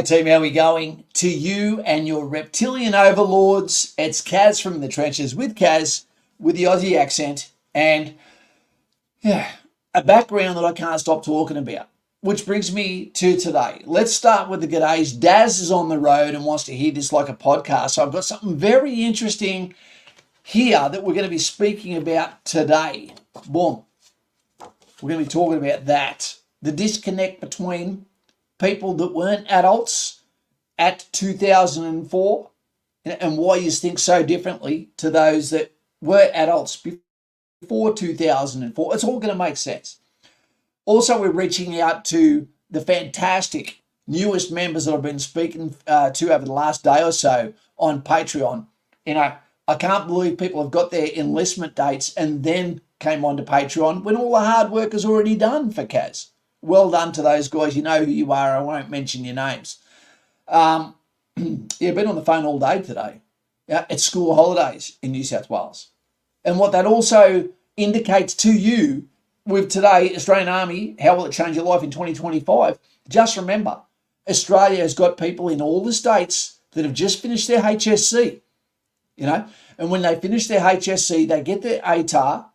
Hey team, how we going? To you and your reptilian overlords, it's Kaz from the trenches with Kaz with the Aussie accent and a background that I can't stop talking about. Which brings me to today. Let's start with the g'days. Daz is on the road and wants to hear this like a podcast. So I've got something very interesting here that we're going to be speaking about today. Boom. We're going to be talking about that. The disconnect between people that weren't adults at 2004 and why you think so differently to those that were adults before 2004. It's all going to make sense. Also, we're reaching out to the fantastic newest members that I've been speaking to over the last day or so on Patreon. I can't believe people have got their enlistment dates and then came onto Patreon when all the hard work is already done for Kaz. Well done to those guys. You know who you are. I won't mention your names. Been on the phone all day today. Yeah, it's school holidays in New South Wales. And what that also indicates to you with today, Australian Army, how will it change your life in 2025? Just remember, Australia has got people in all the states that have just finished their HSC, and when they finish their HSC, they get their ATAR,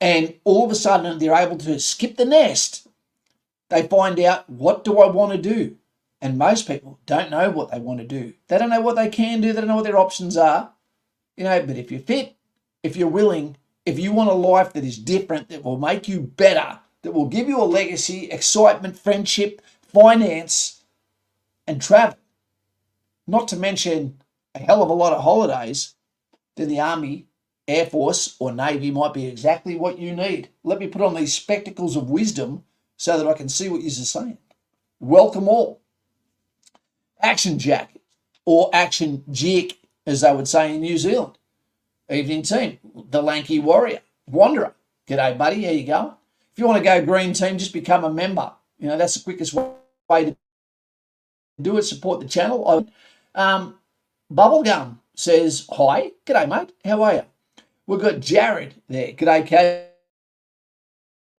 and all of a sudden they're able to skip the nest. They find out, what do I want to do? And most people don't know what they want to do. They don't know what they can do. They don't know what their options are. But if you're fit, if you're willing, if you want a life that is different, that will make you better, that will give you a legacy, excitement, friendship, finance, and travel, not to mention a hell of a lot of holidays, then the Army, Air Force, or Navy might be exactly what you need. Let me put on these spectacles of wisdom so that I can see what you're saying. Welcome all. Action Jack, or Action Jick, as they would say in New Zealand. Evening team, the Lanky Warrior, Wanderer. G'day, buddy, how you going? If you want to go green team, just become a member. That's the quickest way to do it. Support the channel. Bubblegum says, hi. G'day, mate. How are you? We've got Jared there. G'day,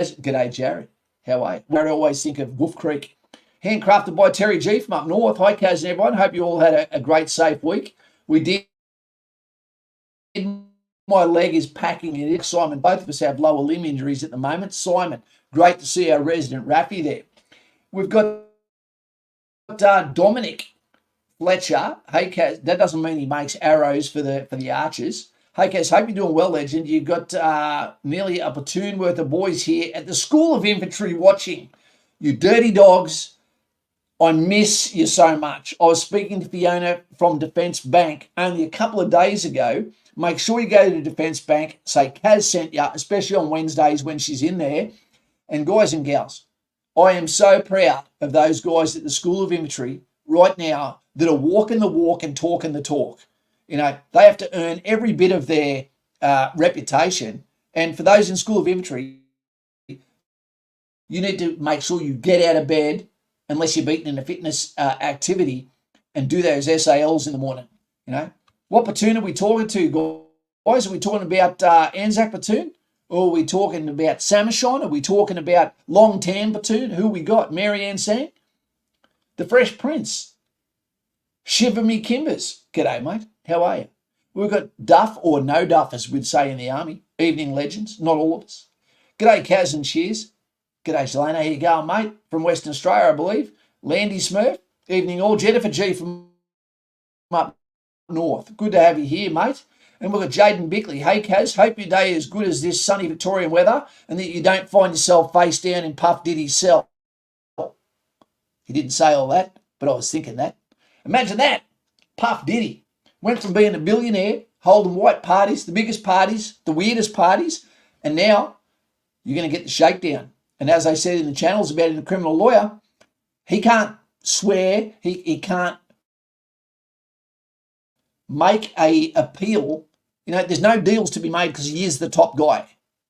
Kaz. G'day, Jared. How are you? I always think of Wolf Creek. Handcrafted by Terry G from up north. Hi, Kaz and everyone. Hope you all had a great, safe week. We did. My leg is packing it. Simon, both of us have lower limb injuries at the moment. Simon, great to see our resident Raffy there. We've got Dominic Fletcher. Hey, Kaz, that doesn't mean he makes arrows for the archers. Hey, Kaz, hope you're doing well, legend. You've got nearly a platoon worth of boys here at the School of Infantry watching. You dirty dogs, I miss you so much. I was speaking to Fiona from Defence Bank only a couple of days ago. Make sure you go to Defence Bank, say Kaz sent you, especially on Wednesdays when she's in there. And guys and gals, I am so proud of those guys at the School of Infantry right now that are walking the walk and talking the talk. They have to earn every bit of their reputation. And for those in School of Infantry, you need to make sure you get out of bed, unless you're beaten in a fitness activity, and do those SALs in the morning. What platoon are we talking to, guys? Are we talking about Anzac platoon? Or are we talking about Samashon? Are we talking about Long Tan platoon? Who we got? Mary Ann Sang? The Fresh Prince. Shiver me Kimbers. G'day, mate. How are you? We've got Duff, or no Duff, as we'd say in the Army. Evening legends. Not all of us. G'day, Kaz and Cheers. G'day, Selena. How you going, mate? From Western Australia, I believe. Landy Smurf. Evening all. Jennifer G from up north. Good to have you here, mate. And we've got Jaden Bickley. Hey, Kaz, hope your day is good as this sunny Victorian weather and that you don't find yourself face down in Puff Diddy's cell. He didn't say all that, but I was thinking that. Imagine that. Puff Diddy went from being a billionaire, holding white parties, the biggest parties, the weirdest parties, and now you're going to get the shakedown. And as I said in the channels about in the criminal lawyer, he can't swear, he can't make a appeal. There's no deals to be made because he is the top guy.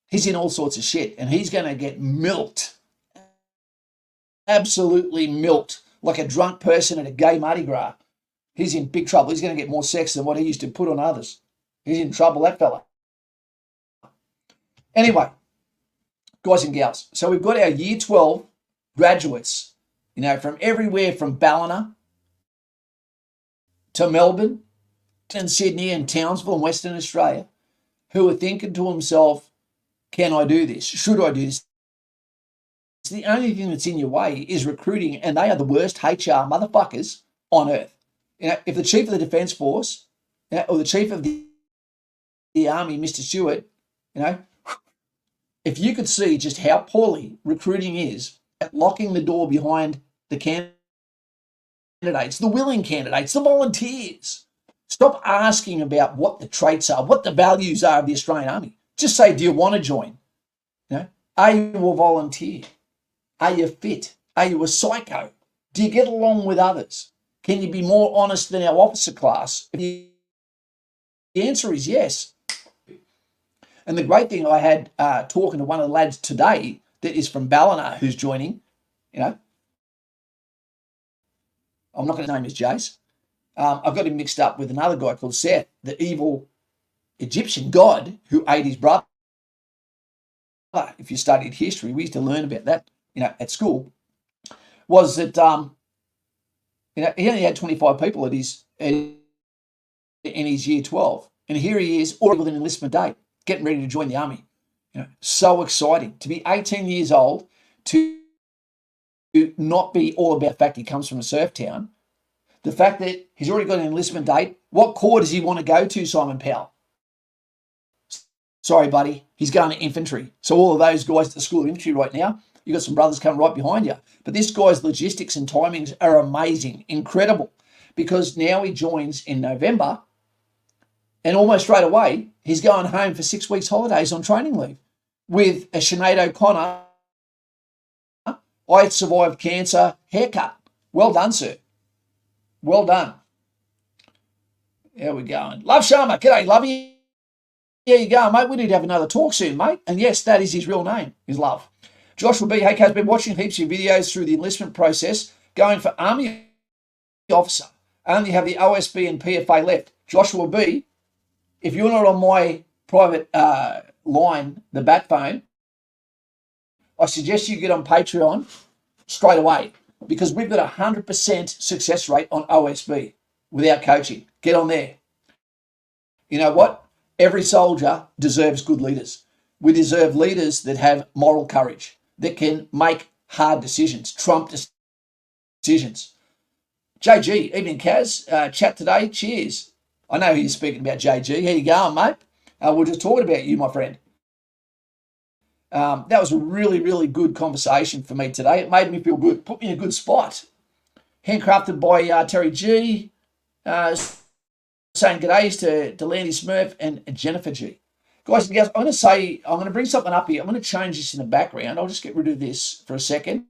He's in all sorts of shit, and he's going to get milked. Absolutely milked, like a drunk person at a gay Mardi Gras. He's in big trouble. He's going to get more sex than what he used to put on others. He's in trouble, that fella. Anyway, guys and gals, so we've got our Year 12 graduates, from everywhere from Ballina to Melbourne and Sydney and Townsville and Western Australia who are thinking to himself, can I do this? Should I do this? The only thing that's in your way is recruiting, and they are the worst HR motherfuckers on earth. If the chief of the Defence Force, or the chief of the Army, Mr. Stewart, if you could see just how poorly recruiting is at locking the door behind the candidates, the willing candidates, the volunteers. Stop asking about what the traits are, what the values are of the Australian Army. Just say, do you want to join? Are you a volunteer? Are you fit? Are you a psycho? Do you get along with others? Can you be more honest than our officer class? If the answer is yes. And the great thing, I had talking to one of the lads today that is from Ballina who's joining, I'm not going to name his Jace. I've got him mixed up with another guy called Seth, the evil Egyptian god who ate his brother. If you studied history, we used to learn about that, at school. Was that he only had 25 people in his year 12, and here he is already with an enlistment date, getting ready to join the army. So exciting to be 18 years old, to not be all about the fact he comes from a surf town. The fact that he's already got an enlistment date. What corps does he want to go to, Simon Powell? Sorry, buddy, he's going to infantry. So all of those guys at the School of Infantry right now, you've got some brothers coming right behind you. But this guy's logistics and timings are amazing, incredible, because now he joins in November, and almost straight away, he's going home for 6 weeks holidays on training leave with a Sinead O'Connor, I survived cancer haircut. Well done, sir. Well done. There we go. Love Sharma. G'day, Lovey. There you go, mate. We need to have another talk soon, mate. And yes, that is his real name, is Love. Joshua B. Hayk has been watching heaps of videos through the enlistment process, going for Army officer. I only have the OSB and PFA left. Joshua B., if you're not on my private line, the bat phone, I suggest you get on Patreon straight away, because we've got a 100% success rate on OSB without coaching. Get on there. You know what? Every soldier deserves good leaders. We deserve leaders that have moral courage, that can make hard decisions, trump decisions. JG, evening Kaz, chat today, cheers. I know you're speaking about JG. How you going, mate? We're just talking about you, my friend. That was a really, really good conversation for me today. It made me feel good, put me in a good spot. Handcrafted by Terry G, saying g'days to Landy Smurf and Jennifer G. Guys and gals, I'm going to bring something up here. I'm going to change this in the background. I'll just get rid of this for a second,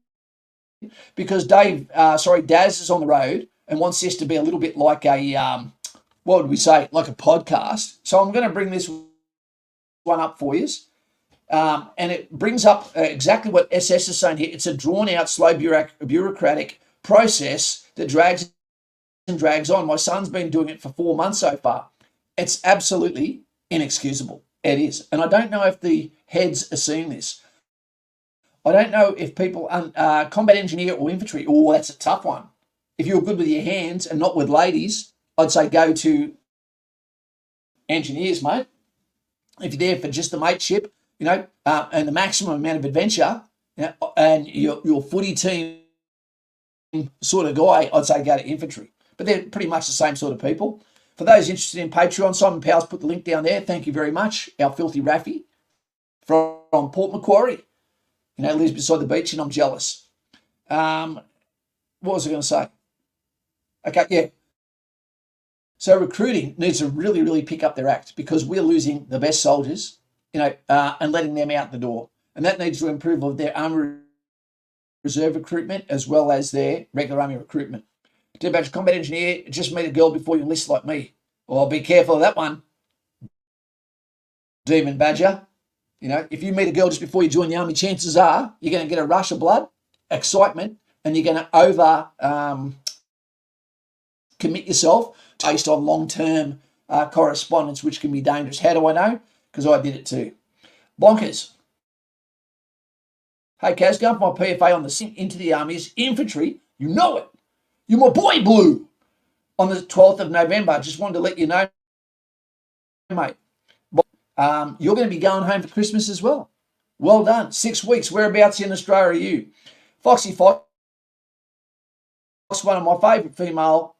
because Daz is on the road and wants this to be a little bit like a, what would we say, like a podcast. So I'm going to bring this one up for you. And it brings up exactly what SS is saying here. It's a drawn-out, slow, bureaucratic process that drags and drags on. My son's been doing it for 4 months so far. It's absolutely inexcusable. It is. And I don't know if the heads are seeing this. I don't know if people, combat engineer or infantry, that's a tough one. If you're good with your hands and not with ladies, I'd say go to engineers, mate. If you're there for just the mateship, and the maximum amount of adventure, and your footy team sort of guy, I'd say go to infantry. But they're pretty much the same sort of people. For those interested in Patreon, Simon Powell's put the link down there. Thank you very much. Our filthy Raffy from Port Macquarie, lives beside the beach, and I'm jealous. What was I going to say? Okay, yeah. So recruiting needs to really, really pick up their act, because we're losing the best soldiers, and letting them out the door. And that needs to improve of their Army Reserve recruitment as well as their regular Army recruitment. To badge combat engineer, just meet a girl before you enlist like me. Well, be careful of that one, Demon Badger. If you meet a girl just before you join the Army, chances are you're going to get a rush of blood, excitement, and you're going to over commit yourself based on long-term correspondence, which can be dangerous. How do I know? Because I did it too. Bonkers. Hey, Kaz, going for my PFA on the into the Army is infantry. You know it. You're my boy, Blue. on the 12th of November. Just wanted to let you know, mate. You're going to be going home for Christmas as well. Well done. 6 weeks. Whereabouts in Australia are you? Foxy Fox, one of my favourite female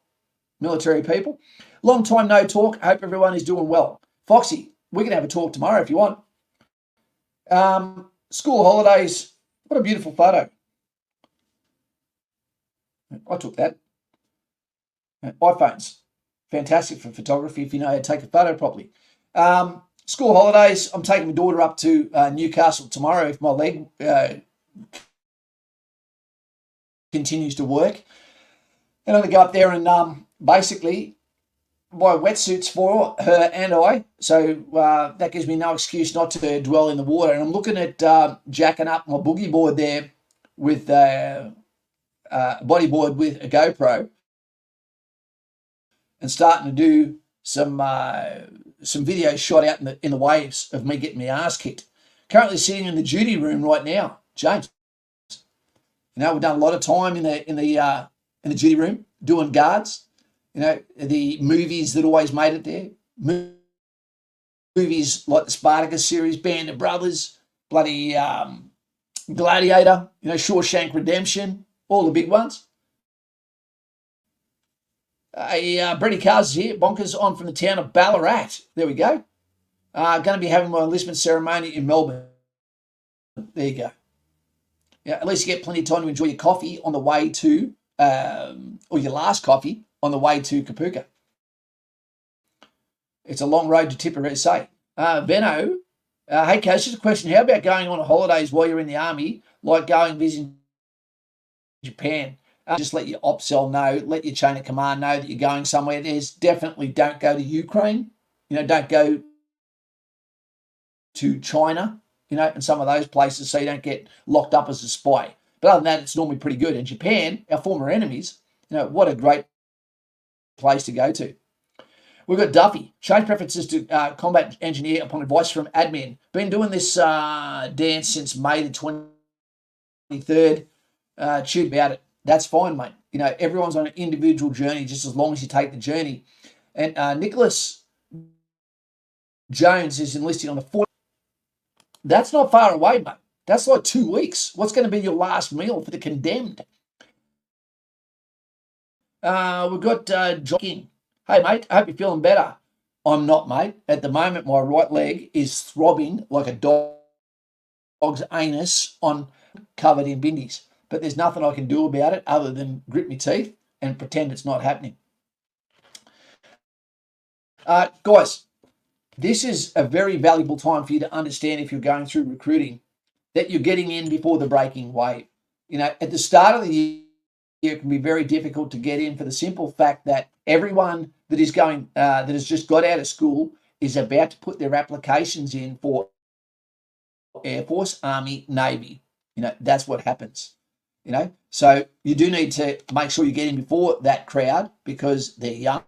military people. Long time no talk. Hope everyone is doing well. Foxy, we can have a talk tomorrow if you want. School holidays. What a beautiful photo. I took that. iPhones. Fantastic for photography if you know how to take a photo properly. School holidays. I'm taking my daughter up to Newcastle tomorrow if my leg continues to work. And I'm going to go up there and basically buy wetsuits for her and I. So that gives me no excuse not to dwell in the water. And I'm looking at jacking up my boogie board there with a bodyboard with a GoPro and starting to do some videos shot out in the waves of me getting my ass kicked. Currently sitting in the duty room right now, James. You know, we've done a lot of time in the duty room doing guards. You know, the movies that always made it there. Movies like the Spartacus series, Band of Brothers, bloody Gladiator, you know, Shawshank Redemption, all the big ones. Brady Cars is here. Bonkers on from the town of Ballarat. There we go. Going to be having my enlistment ceremony in Melbourne. There you go. Yeah, at least you get plenty of time to enjoy your coffee on the way to, or your last coffee on the way to Kapuka. It's a long road to Tipperary. Venno, hey, Kaz, just a question. How about going on holidays while you're in the army, like going visiting Japan? Just let your ops cell know, let your chain of command know that you're going somewhere. There's definitely don't go to Ukraine. You know, don't go to China, you know, and some of those places so you don't get locked up as a spy. But other than that, it's normally pretty good. And Japan, our former enemies, you know, what a great place to go to. We've got Duffy. Change preferences to combat engineer upon advice from admin. Been doing this dance since May the 23rd. Chewed about it. That's fine, mate. You know, everyone's on an individual journey just as long as you take the journey. And Nicholas Jones is enlisting on the 4th. That's not far away, mate. That's like 2 weeks. What's going to be your last meal for the condemned? We've got John King. Hey, mate, I hope you're feeling better. I'm not, mate. At the moment, my right leg is throbbing like a dog's anus on covered in bindies. But there's nothing I can do about it other than grit my teeth and pretend it's not happening. Guys, this is a very valuable time for you to understand if you're going through recruiting that you're getting in before the breaking wave. You know, at the start of the year, it can be very difficult to get in for the simple fact that everyone that is going, that has just got out of school is about to put their applications in for Air Force, Army, Navy. You know, that's what happens. You know, so you do need to make sure you get in before that crowd because they're young,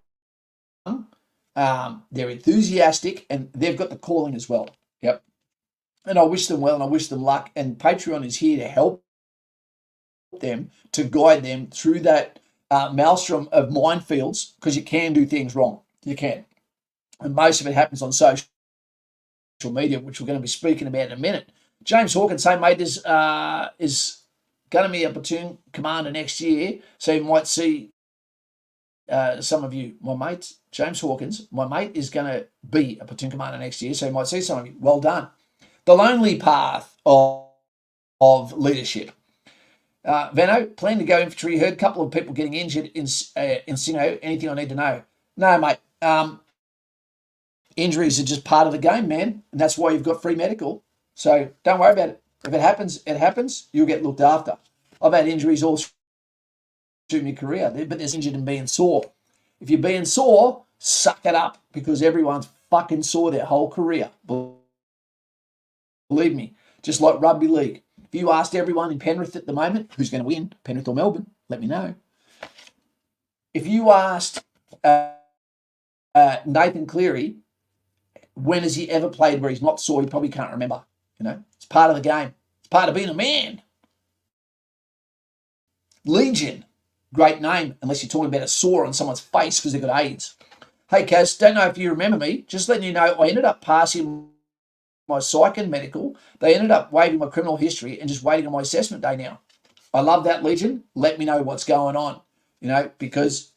they're enthusiastic, and they've got the calling as well. Yep. And I wish them well and I wish them luck. And Patreon is here to help them, to guide them through that maelstrom of minefields because you can do things wrong. You can. And most of it happens on social media, which we're going to be speaking about in a minute. James Hawkins, say, mate, is going to be a platoon commander next year, so you might see some of you, my mates. James Hawkins, my mate, is going to be a platoon commander next year, so you might see some of you. Well done. The lonely path of leadership. Venno, plan to go infantry. Heard a couple of people getting injured in Singo. Anything I need to know? No, mate. Injuries are just part of the game, man, and that's why you've got free medical. So don't worry about it. If it happens, it happens. You'll get looked after. I've had injuries all through my career, but there's injured in being sore. If you're being sore, suck it up because everyone's fucking sore their whole career. Believe me, just like rugby league. If you asked everyone in Penrith at the moment who's going to win, Penrith or Melbourne, let me know. If you asked Nathan Cleary, when has he ever played where he's not sore, he probably can't remember. You know, it's part of the game. It's part of being a man. Legion. great name unless you're talking about a sore on someone's face because they've got AIDS. Hey, Kaz, don't know if you remember me. Just letting you know, I ended up passing my psych and medical. They ended up waiving my criminal history and just waiting on my assessment day now. I love that, Legion. Let me know what's going on, because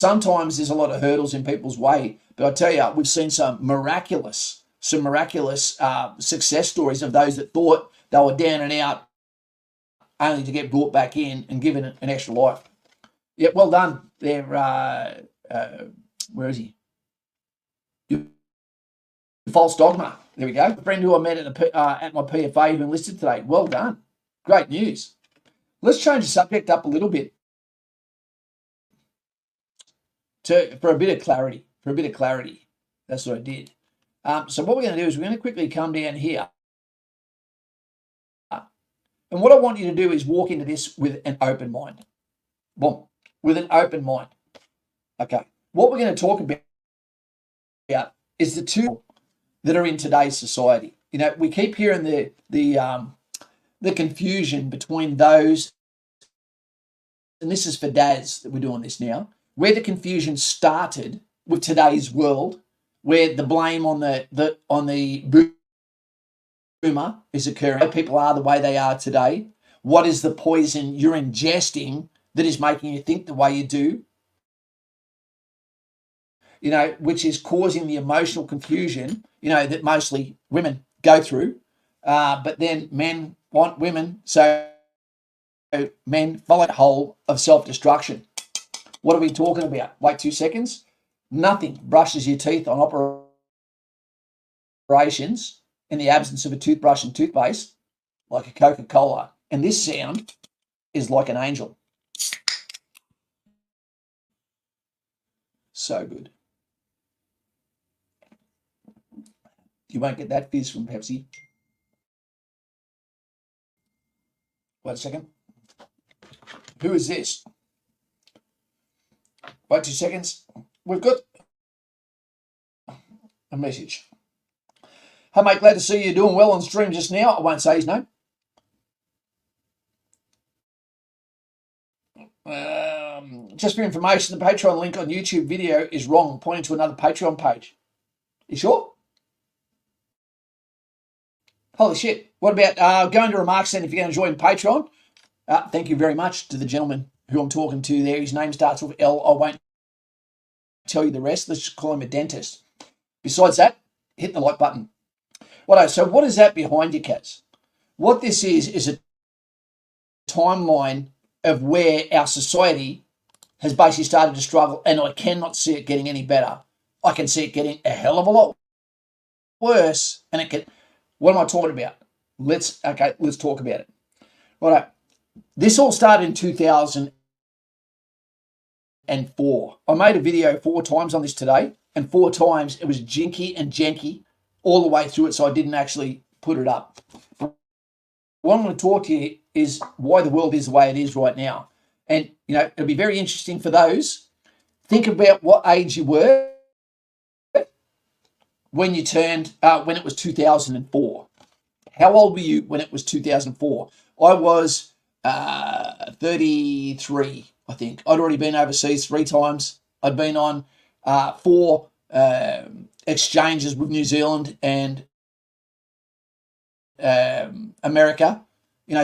sometimes there's a lot of hurdles in people's way. But I tell you, we've seen some miraculous success stories of those that thought they were down and out only to get brought back in and given an extra life. Yeah, well done. They're, where is he? False dogma. There we go. A friend who I met at my PFA who enlisted today. Well done. Great news. Let's change the subject up a little bit for a bit of clarity. That's what I did. So what we're going to do is we're going to quickly come down here. And what I want you to do is walk into this with an open mind. Boom. With an open mind. Okay. What we're going to talk about is the two that are in today's society. We keep hearing the confusion between those, and this is for dads that we're doing this now, where the confusion started with today's world, where the blame on the boomer is occurring. Why people are the way they are today. What is the poison you're ingesting that is making you think the way you do? Which is causing the emotional confusion, that mostly women go through. But then men want women, so men follow the whole of self-destruction. What are we talking about? Wait 2 seconds. Nothing brushes your teeth on operations in the absence of a toothbrush and toothpaste like a Coca-Cola. And this sound is like an angel. So good. You won't get that fizz from Pepsi. Wait a second. Who is this? Wait 2 seconds. We've got a message. Hey, mate, glad to see you doing well on stream just now. I won't say his name. Just for information, the Patreon link on YouTube video is wrong, pointing to another Patreon page. You sure? Holy shit. What about going to remarks then if you're going to join Patreon? Thank you very much to the gentleman who I'm talking to there. His name starts with L. I won't tell you the rest. Let's just call him a dentist. Besides that, hit the like button. So what is that behind you, Kaz? What this is a timeline of where our society has basically started to struggle, and I cannot see it getting any better. I can see it getting a hell of a lot worse, and it can. What am I talking about? Let's talk about it. Right. This all started in 2004. I made a video 4 times on this today, and 4 times it was jinky and janky all the way through it, so I didn't actually put it up. What I'm going to talk to you is why the world is the way it is right now. And, it'll be very interesting for those. Think about what age you were when you turned, when it was 2004. How old were you when it was 2004? I was 33, I think. I'd already been overseas 3 times. I'd been on 4 exchanges with New Zealand and America.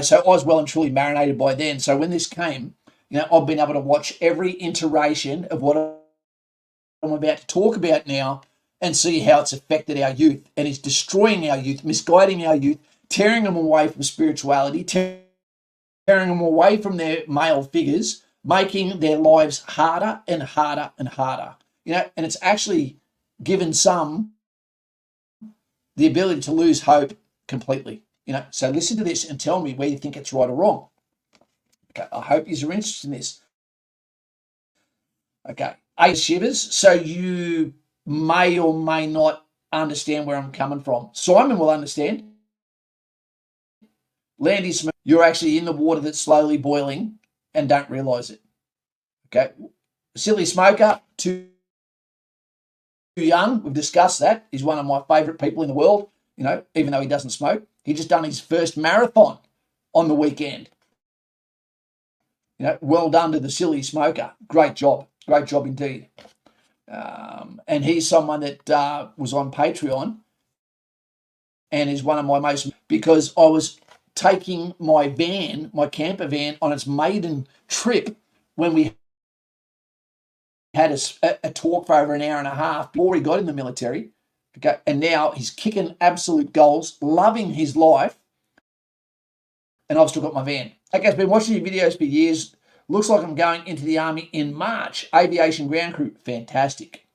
So I was well and truly marinated by then. So when this came, I've been able to watch every iteration of what I'm about to talk about now and see how it's affected our youth and is destroying our youth, misguiding our youth, tearing them away from spirituality, tearing them away from their male figures, making their lives harder and harder and harder. And it's actually given some the ability to lose hope completely. So listen to this and tell me where you think it's right or wrong. Okay, I hope you're interested in this. Okay, 8 shivers. So you may or may not understand where I'm coming from. Simon will understand. Landy Smith, you're actually in the water that's slowly boiling and don't realise it. Okay, Silly Smoker, too young. We've discussed that. He's one of my favourite people in the world, even though he doesn't smoke. He just done his first marathon on the weekend. Well done to the silly smoker. Great job indeed. And he's someone that was on Patreon and is one of my most, because I was taking my camper van, on its maiden trip when we had a talk for over an hour and a half before he got in the military. Okay, and now he's kicking absolute goals, loving his life, and I've still got my van. Okay, I've been watching your videos for years. Looks like I'm going into the Army in March. Aviation ground crew, fantastic.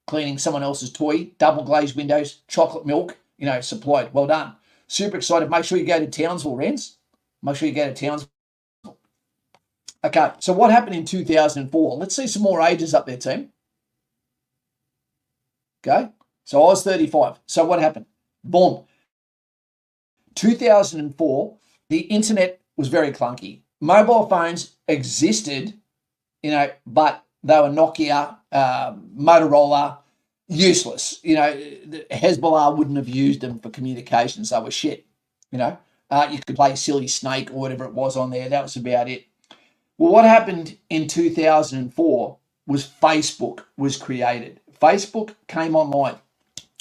Cleaning someone else's toy, double glazed windows, chocolate milk, supplied. Well done. Super excited. Make sure you go to Townsville, Renz. Make sure you go to Townsville. Okay, so what happened in 2004? Let's see some more ages up there, team. Okay, so I was 35. So what happened? Boom. 2004, the internet was very clunky. Mobile phones existed, but they were Nokia, Motorola, useless. Hezbollah wouldn't have used them for communications. They were shit. You could play Silly Snake or whatever it was on there. That was about it. Well, what happened in 2004 was Facebook was created. Facebook came online,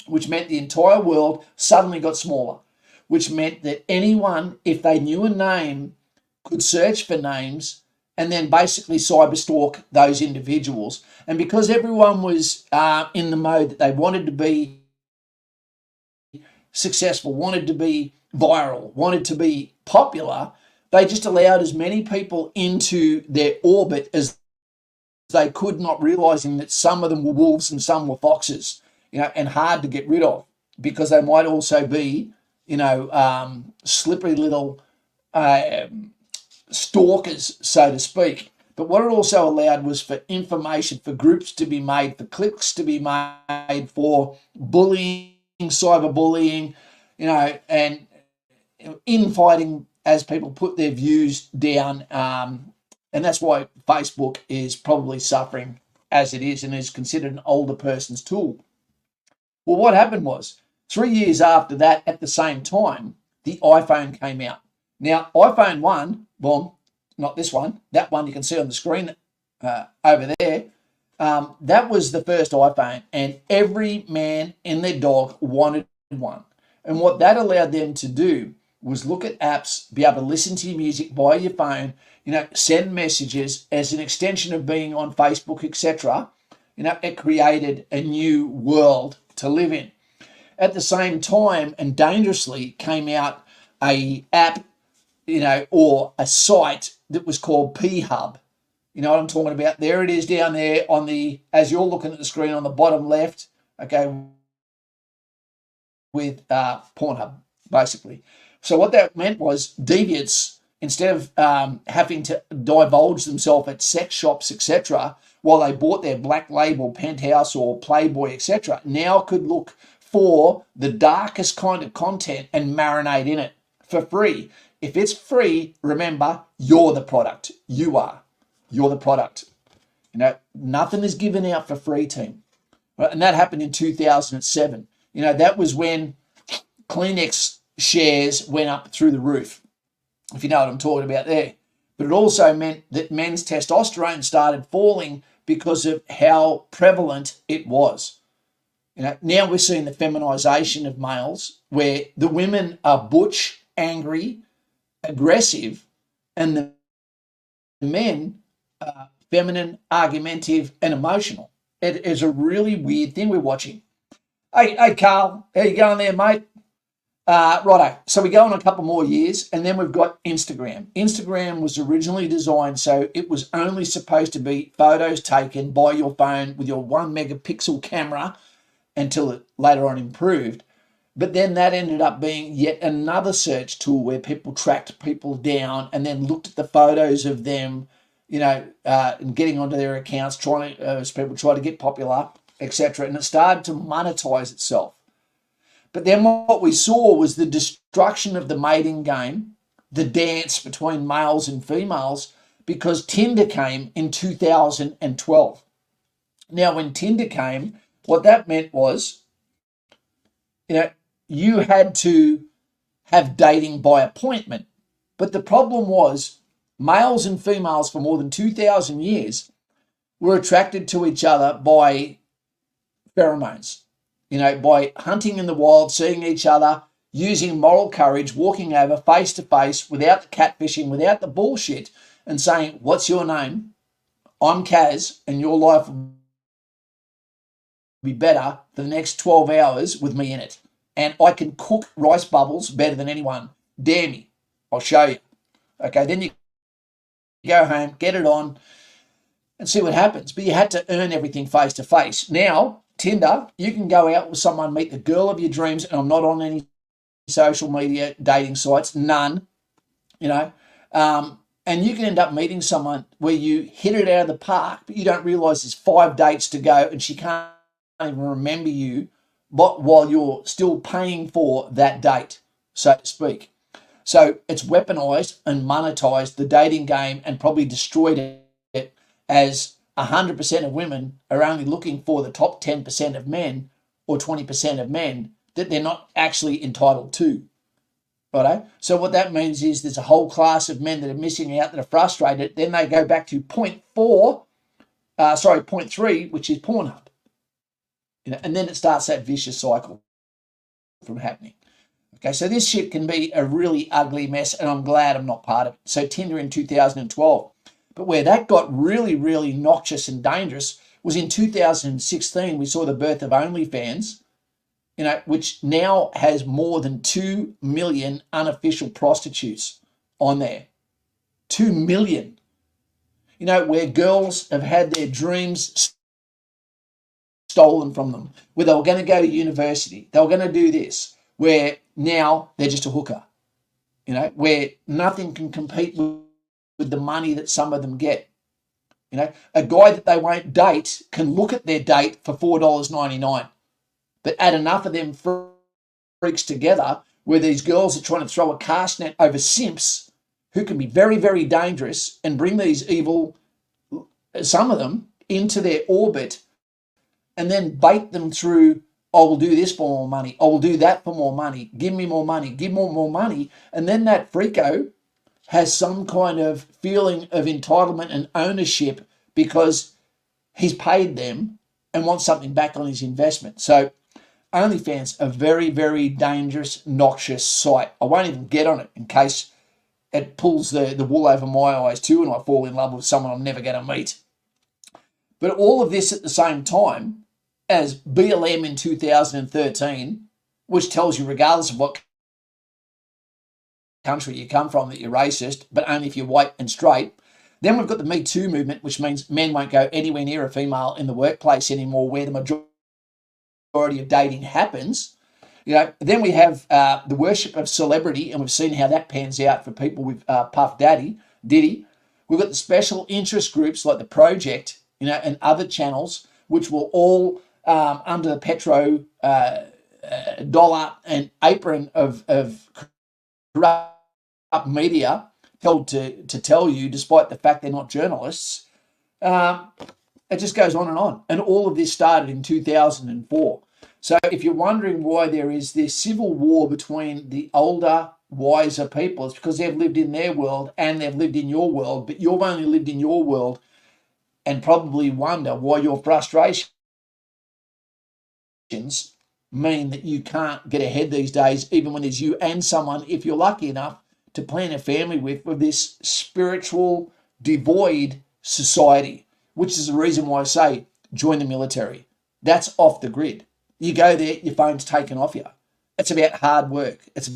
which meant the entire world suddenly got smaller, which meant that anyone, if they knew a name, could search for names and then basically cyberstalk those individuals. And because everyone was in the mode that they wanted to be successful, wanted to be viral, wanted to be popular, they just allowed as many people into their orbit as they could, not realizing that some of them were wolves and some were foxes, and hard to get rid of, because they might also be, slippery little stalkers, so to speak. But what it also allowed was for information, for groups to be made, for cliques to be made, for bullying, cyberbullying, and infighting as people put their views down. And that's why Facebook is probably suffering as it is and is considered an older person's tool. Well, what happened was 3 years after that, at the same time, the iPhone came out. Now, iPhone 1, well, not this one, that one you can see on the screen over there, that was the first iPhone, and every man and their dog wanted one. And what that allowed them to do was look at apps, be able to listen to your music via your phone, send messages as an extension of being on Facebook, etc. It created a new world to live in. At the same time, and dangerously, came out a app, or a site that was called P-Hub. You know what I'm talking about? There it is down there on the, as you're looking at the screen on the bottom left, okay, with Pornhub, basically. So what that meant was deviants, instead of having to divulge themselves at sex shops, etc., while they bought their Black Label, Penthouse, or Playboy, etc., now could look for the darkest kind of content and marinate in it for free. If it's free, remember, you're the product. You are. You're the product. Nothing is given out for free, team. And that happened in 2007. That was when Kleenex shares went up through the roof, if you know what I'm talking about there. But it also meant that men's testosterone started falling because of how prevalent it was. Now we're seeing the feminisation of males, where the women are butch, angry, aggressive, and the men are feminine, argumentative, and emotional. It is a really weird thing we're watching. Hey, Carl, how you going there, mate? Righto, so we go on a couple more years, and then we've got Instagram. Instagram was originally designed so it was only supposed to be photos taken by your phone with your 1 megapixel camera, until it later on improved. But then that ended up being yet another search tool where people tracked people down and then looked at the photos of them, and getting onto their accounts, trying to, as people try to get popular, etc. And it started to monetize itself. But then what we saw was the destruction of the mating game, the dance between males and females, because Tinder came in 2012. Now, when Tinder came, what that meant was, you had to have dating by appointment. But the problem was Males and females for more than 2,000 years were attracted to each other by pheromones, by hunting in the wild, seeing each other, using moral courage, walking over face to face without the catfishing, without the bullshit, and saying, "What's your name? I'm Kaz, and your life will be better for the next 12 hours with me in it. And I can cook rice bubbles better than anyone. Dare me. I'll show you." Okay, then you go home, get it on, and see what happens. But you had to earn everything face to face. Now, Tinder, you can go out with someone, meet the girl of your dreams, and I'm not on any social media dating sites, none, and you can end up meeting someone where you hit it out of the park, but you don't realise there's 5 dates to go, and she can't even remember you, but while you're still paying for that date, so to speak. So it's weaponized and monetized the dating game and probably destroyed it, as 100% of women are only looking for the top 10% of men or 20% of men that they're not actually entitled to. Righto? So what that means is there's a whole class of men that are missing out, that are frustrated. Then they go back to point 3, which is Pornhub. And then it starts that vicious cycle from happening. Okay, so this shit can be a really ugly mess, and I'm glad I'm not part of it. So Tinder in 2012. But where that got really, really noxious and dangerous was in 2016. We saw the birth of OnlyFans, which now has more than 2 million unofficial prostitutes on there. 2 million. Where girls have had their dreams stolen from them, where they were going to go to university, they were going to do this, where now they're just a hooker, where nothing can compete with the money that some of them get. A guy that they won't date can look at their date for $4.99, but add enough of them freaks together where these girls are trying to throw a cast net over simps who can be very, very dangerous and bring these evil, some of them, into their orbit, and then bait them through, "I will do this for more money. I will do that for more money. Give me more money. Give more money." And then that freako has some kind of feeling of entitlement and ownership because he's paid them and wants something back on his investment. So OnlyFans, a very, very dangerous, noxious site. I won't even get on it in case it pulls the wool over my eyes too and I fall in love with someone I'm never going to meet. But all of this at the same time as BLM in 2013, which tells you regardless of what country you come from that you're racist, but only if you're white and straight. Then we've got the Me Too movement, which means men won't go anywhere near a female in the workplace anymore, where the majority of dating happens. Then we have the worship of celebrity, and we've seen how that pans out for people with Puff Diddy. We've got the special interest groups like the Project, and other channels, which will all under the petro dollar and apron of corrupt media told to tell you, despite the fact they're not journalists. It just goes on. And all of this started in 2004. So if you're wondering why there is this civil war between the older, wiser people, it's because they've lived in their world and they've lived in your world, but you've only lived in your world and probably wonder why your frustrations mean that you can't get ahead these days, even when there's you and someone, if you're lucky enough to plan a family with this spiritual devoid society, which is the reason why I say join the military. That's off the grid. You go there, your phone's taken off you. It's about hard work. It's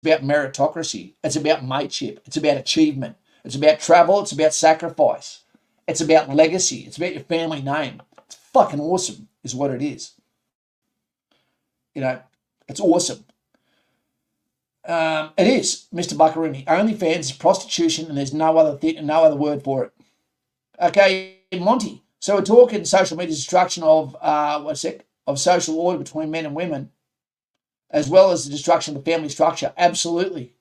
about meritocracy. It's about mateship. It's about achievement. It's about travel. It's about sacrifice. It's about legacy. It's about your family name. It's fucking awesome is what it is. It's awesome. It is, Mr. Buccarini. OnlyFans is prostitution, and there's no other word for it. Okay, Monty. So we're talking social media destruction of social order between men and women, as well as the destruction of the family structure. Absolutely.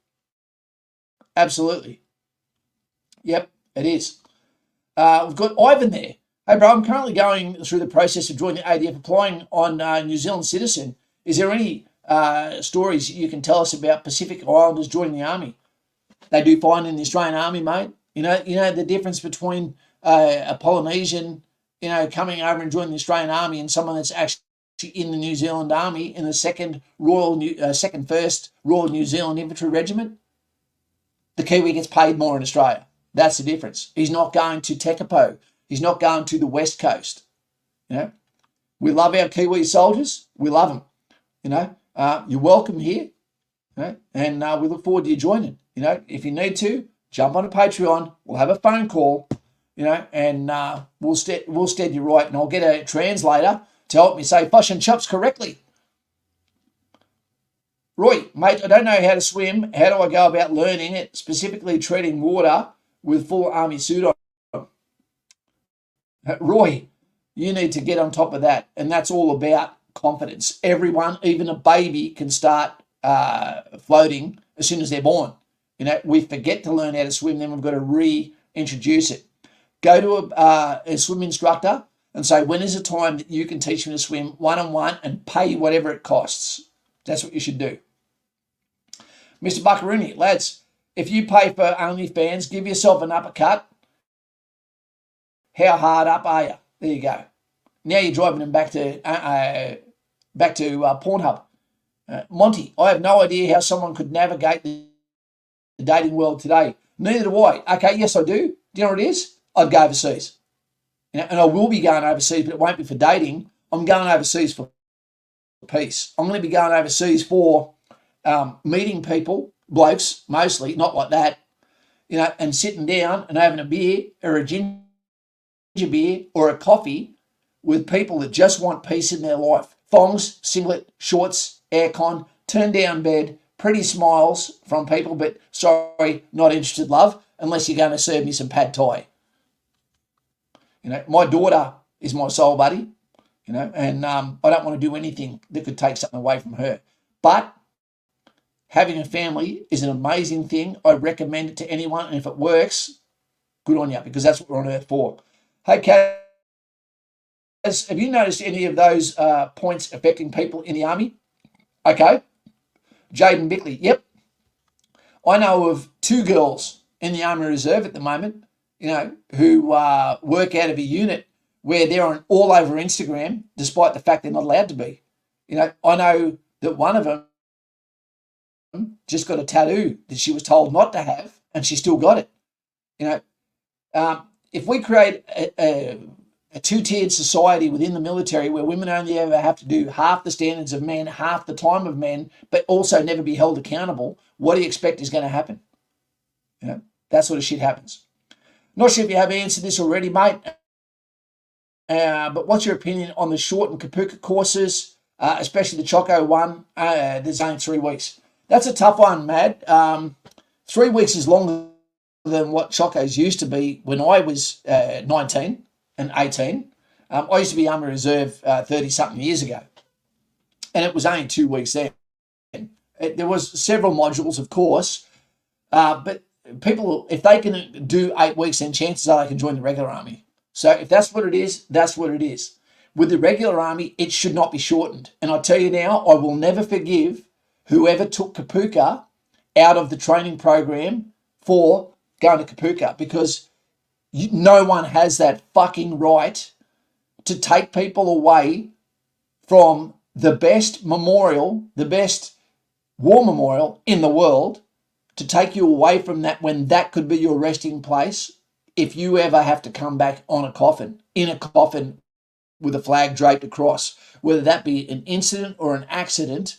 Yep, it is. We've got Ivan there. Hey, bro, I'm currently going through the process of joining the ADF, applying on New Zealand citizen. Is there any stories you can tell us about Pacific Islanders joining the army? They do fine in the Australian Army, mate. You know the difference between a Polynesian, coming over and joining the Australian Army and someone that's actually in the New Zealand Army in the second first Royal New Zealand Infantry Regiment. The Kiwi gets paid more in Australia. That's the difference. He's not going to Tekapo. He's not going to the West Coast. We love our Kiwi soldiers. We love them. You're welcome here. And we look forward to you joining. If you need to, jump on a Patreon. We'll have a phone call. And we'll stead you right. And I'll get a translator to help me say "Bosh and chops" correctly. Roy, mate, I don't know how to swim. How do I go about learning it, specifically treating water with full army suit on? Roy, you need to get on top of that. And that's all about confidence. Everyone, even a baby, can start floating as soon as they're born. We forget to learn how to swim, then we've got to reintroduce it. Go to a swim instructor and say, when is the time that you can teach me to swim one-on-one, and pay whatever it costs. That's what you should do. Mr. Buckaroonie, lads, if you pay for OnlyFans, give yourself an uppercut. How hard up are you? There you go. Now you're driving them back to Pornhub. Monty, I have no idea how someone could navigate the dating world today. Neither do I. Okay, yes, I do. Do you know what it is? I'd go overseas. And I will be going overseas, but it won't be for dating. I'm going overseas for peace. I'm going to be going overseas for meeting people, blokes mostly, not like that, and sitting down and having a beer or a ginger beer or a coffee with people that just want peace in their life. Thongs, singlet, shorts, aircon, turn down bed, pretty smiles from people, but sorry, not interested, love, unless you're going to serve me some pad thai. My daughter is my soul buddy, and I don't want to do anything that could take something away from her. But having a family is an amazing thing. I recommend it to anyone, and if it works, good on you, because that's what we're on earth for. Hey, Kaz, have you noticed any of those points affecting people in the Army? Okay. Jaden Bickley, yep. I know of 2 girls in the Army Reserve at the moment, who work out of a unit where they're on all over Instagram, despite the fact they're not allowed to be. I know that one of them just got a tattoo that she was told not to have, and she still got it. If we create a 2-tiered society within the military where women only ever have to do half the standards of men, half the time of men, but also never be held accountable, what do you expect is going to happen? That sort of shit happens. Not sure if you have answered this already, mate, but what's your opinion on the shortened Kapuka courses, especially the Choco one? There's only 3 weeks. That's a tough one, Mad. 3 weeks is longer than what Chocos used to be when I was 19 and 18. I used to be Army Reserve 30-something years ago, and it was only 2 weeks then. There was several modules, of course, but people, if they can do 8 weeks, then chances are they can join the regular Army. So if that's what it is, that's what it is. With the regular Army, it should not be shortened. And I tell you now, I will never forgive whoever took Kapuka out of the training program for going to Kapuka, because no one has that fucking right to take people away from the best memorial, the best war memorial in the world, to take you away from that when that could be your resting place if you ever have to come back on a coffin, in a coffin with a flag draped across, whether that be an incident or an accident.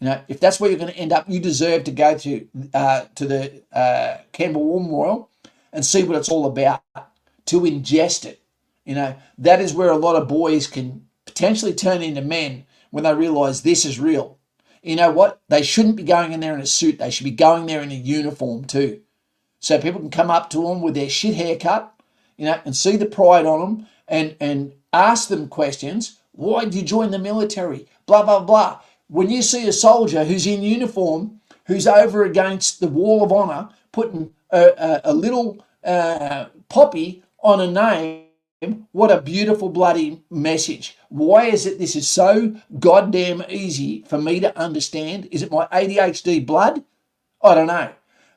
If that's where you're going to end up, you deserve to go to the Canberra War Memorial and see what it's all about, to ingest it. That is where a lot of boys can potentially turn into men when they realise this is real. You know what? They shouldn't be going in there in a suit. They should be going there in a uniform too. So people can come up to them with their shit haircut, and see the pride on them and ask them questions. Why did you join the military? Blah, blah, blah. When you see a soldier who's in uniform, who's over against the wall of honour, putting a little poppy on a name, what a beautiful bloody message. Why is it this is so goddamn easy for me to understand? Is it my ADHD blood? I don't know.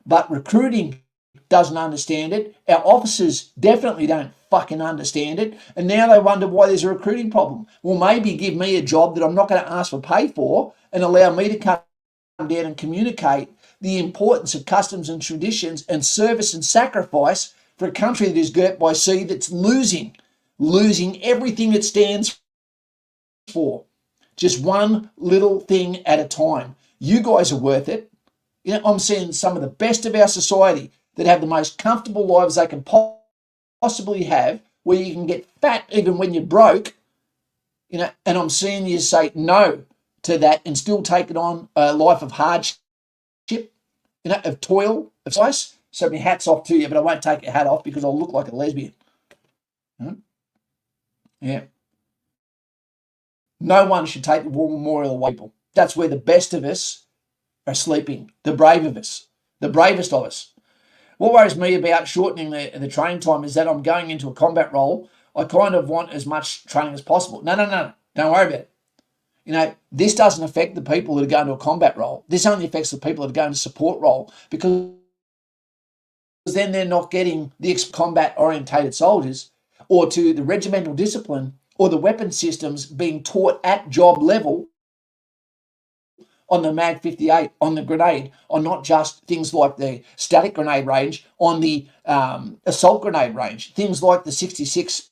But recruiting doesn't understand it. Our officers definitely don't fucking understand it. And now they wonder why there's a recruiting problem. Well, maybe give me a job that I'm not going to ask for pay for and allow me to come down and communicate the importance of customs and traditions and service and sacrifice for a country that is girt by sea, that's losing everything it stands for. Just one little thing at a time. You guys are worth it. I'm seeing some of the best of our society that have the most comfortable lives they can possibly have, where you can get fat even when you're broke, and I'm seeing you say no to that and still take it on a life of hardship, of toil, of spice. So my hat's off to you, but I won't take your hat off because I'll look like a lesbian. Yeah. No one should take the War Memorial away, people. That's where the best of us are sleeping, the brave of us, the bravest of us. What worries me about shortening the training time is that I'm going into a combat role. I kind of want as much training as possible. No. Don't worry about it. This doesn't affect the people that are going to a combat role. This only affects the people that are going to support role, because then they're not getting the combat-orientated soldiers or to the regimental discipline or the weapon systems being taught at job level on the Mag 58, on the grenade, on not just things like the static grenade range, on the assault grenade range, things like the 66,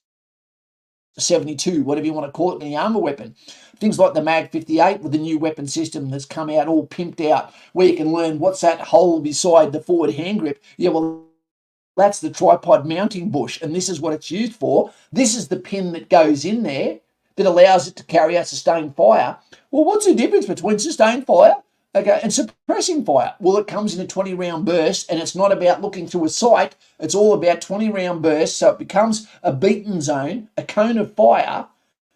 72, whatever you want to call it, in the armour weapon. Things like the Mag 58 with the new weapon system that's come out all pimped out, where you can learn what's that hole beside the forward hand grip. Yeah, well, that's the tripod mounting bush, and this is what it's used for. This is the pin that goes in there that allows it to carry out sustained fire. Well, what's the difference between sustained fire, and suppressing fire? Well, it comes in a 20-round burst, and it's not about looking through a sight. It's all about 20-round bursts, so it becomes a beaten zone, a cone of fire.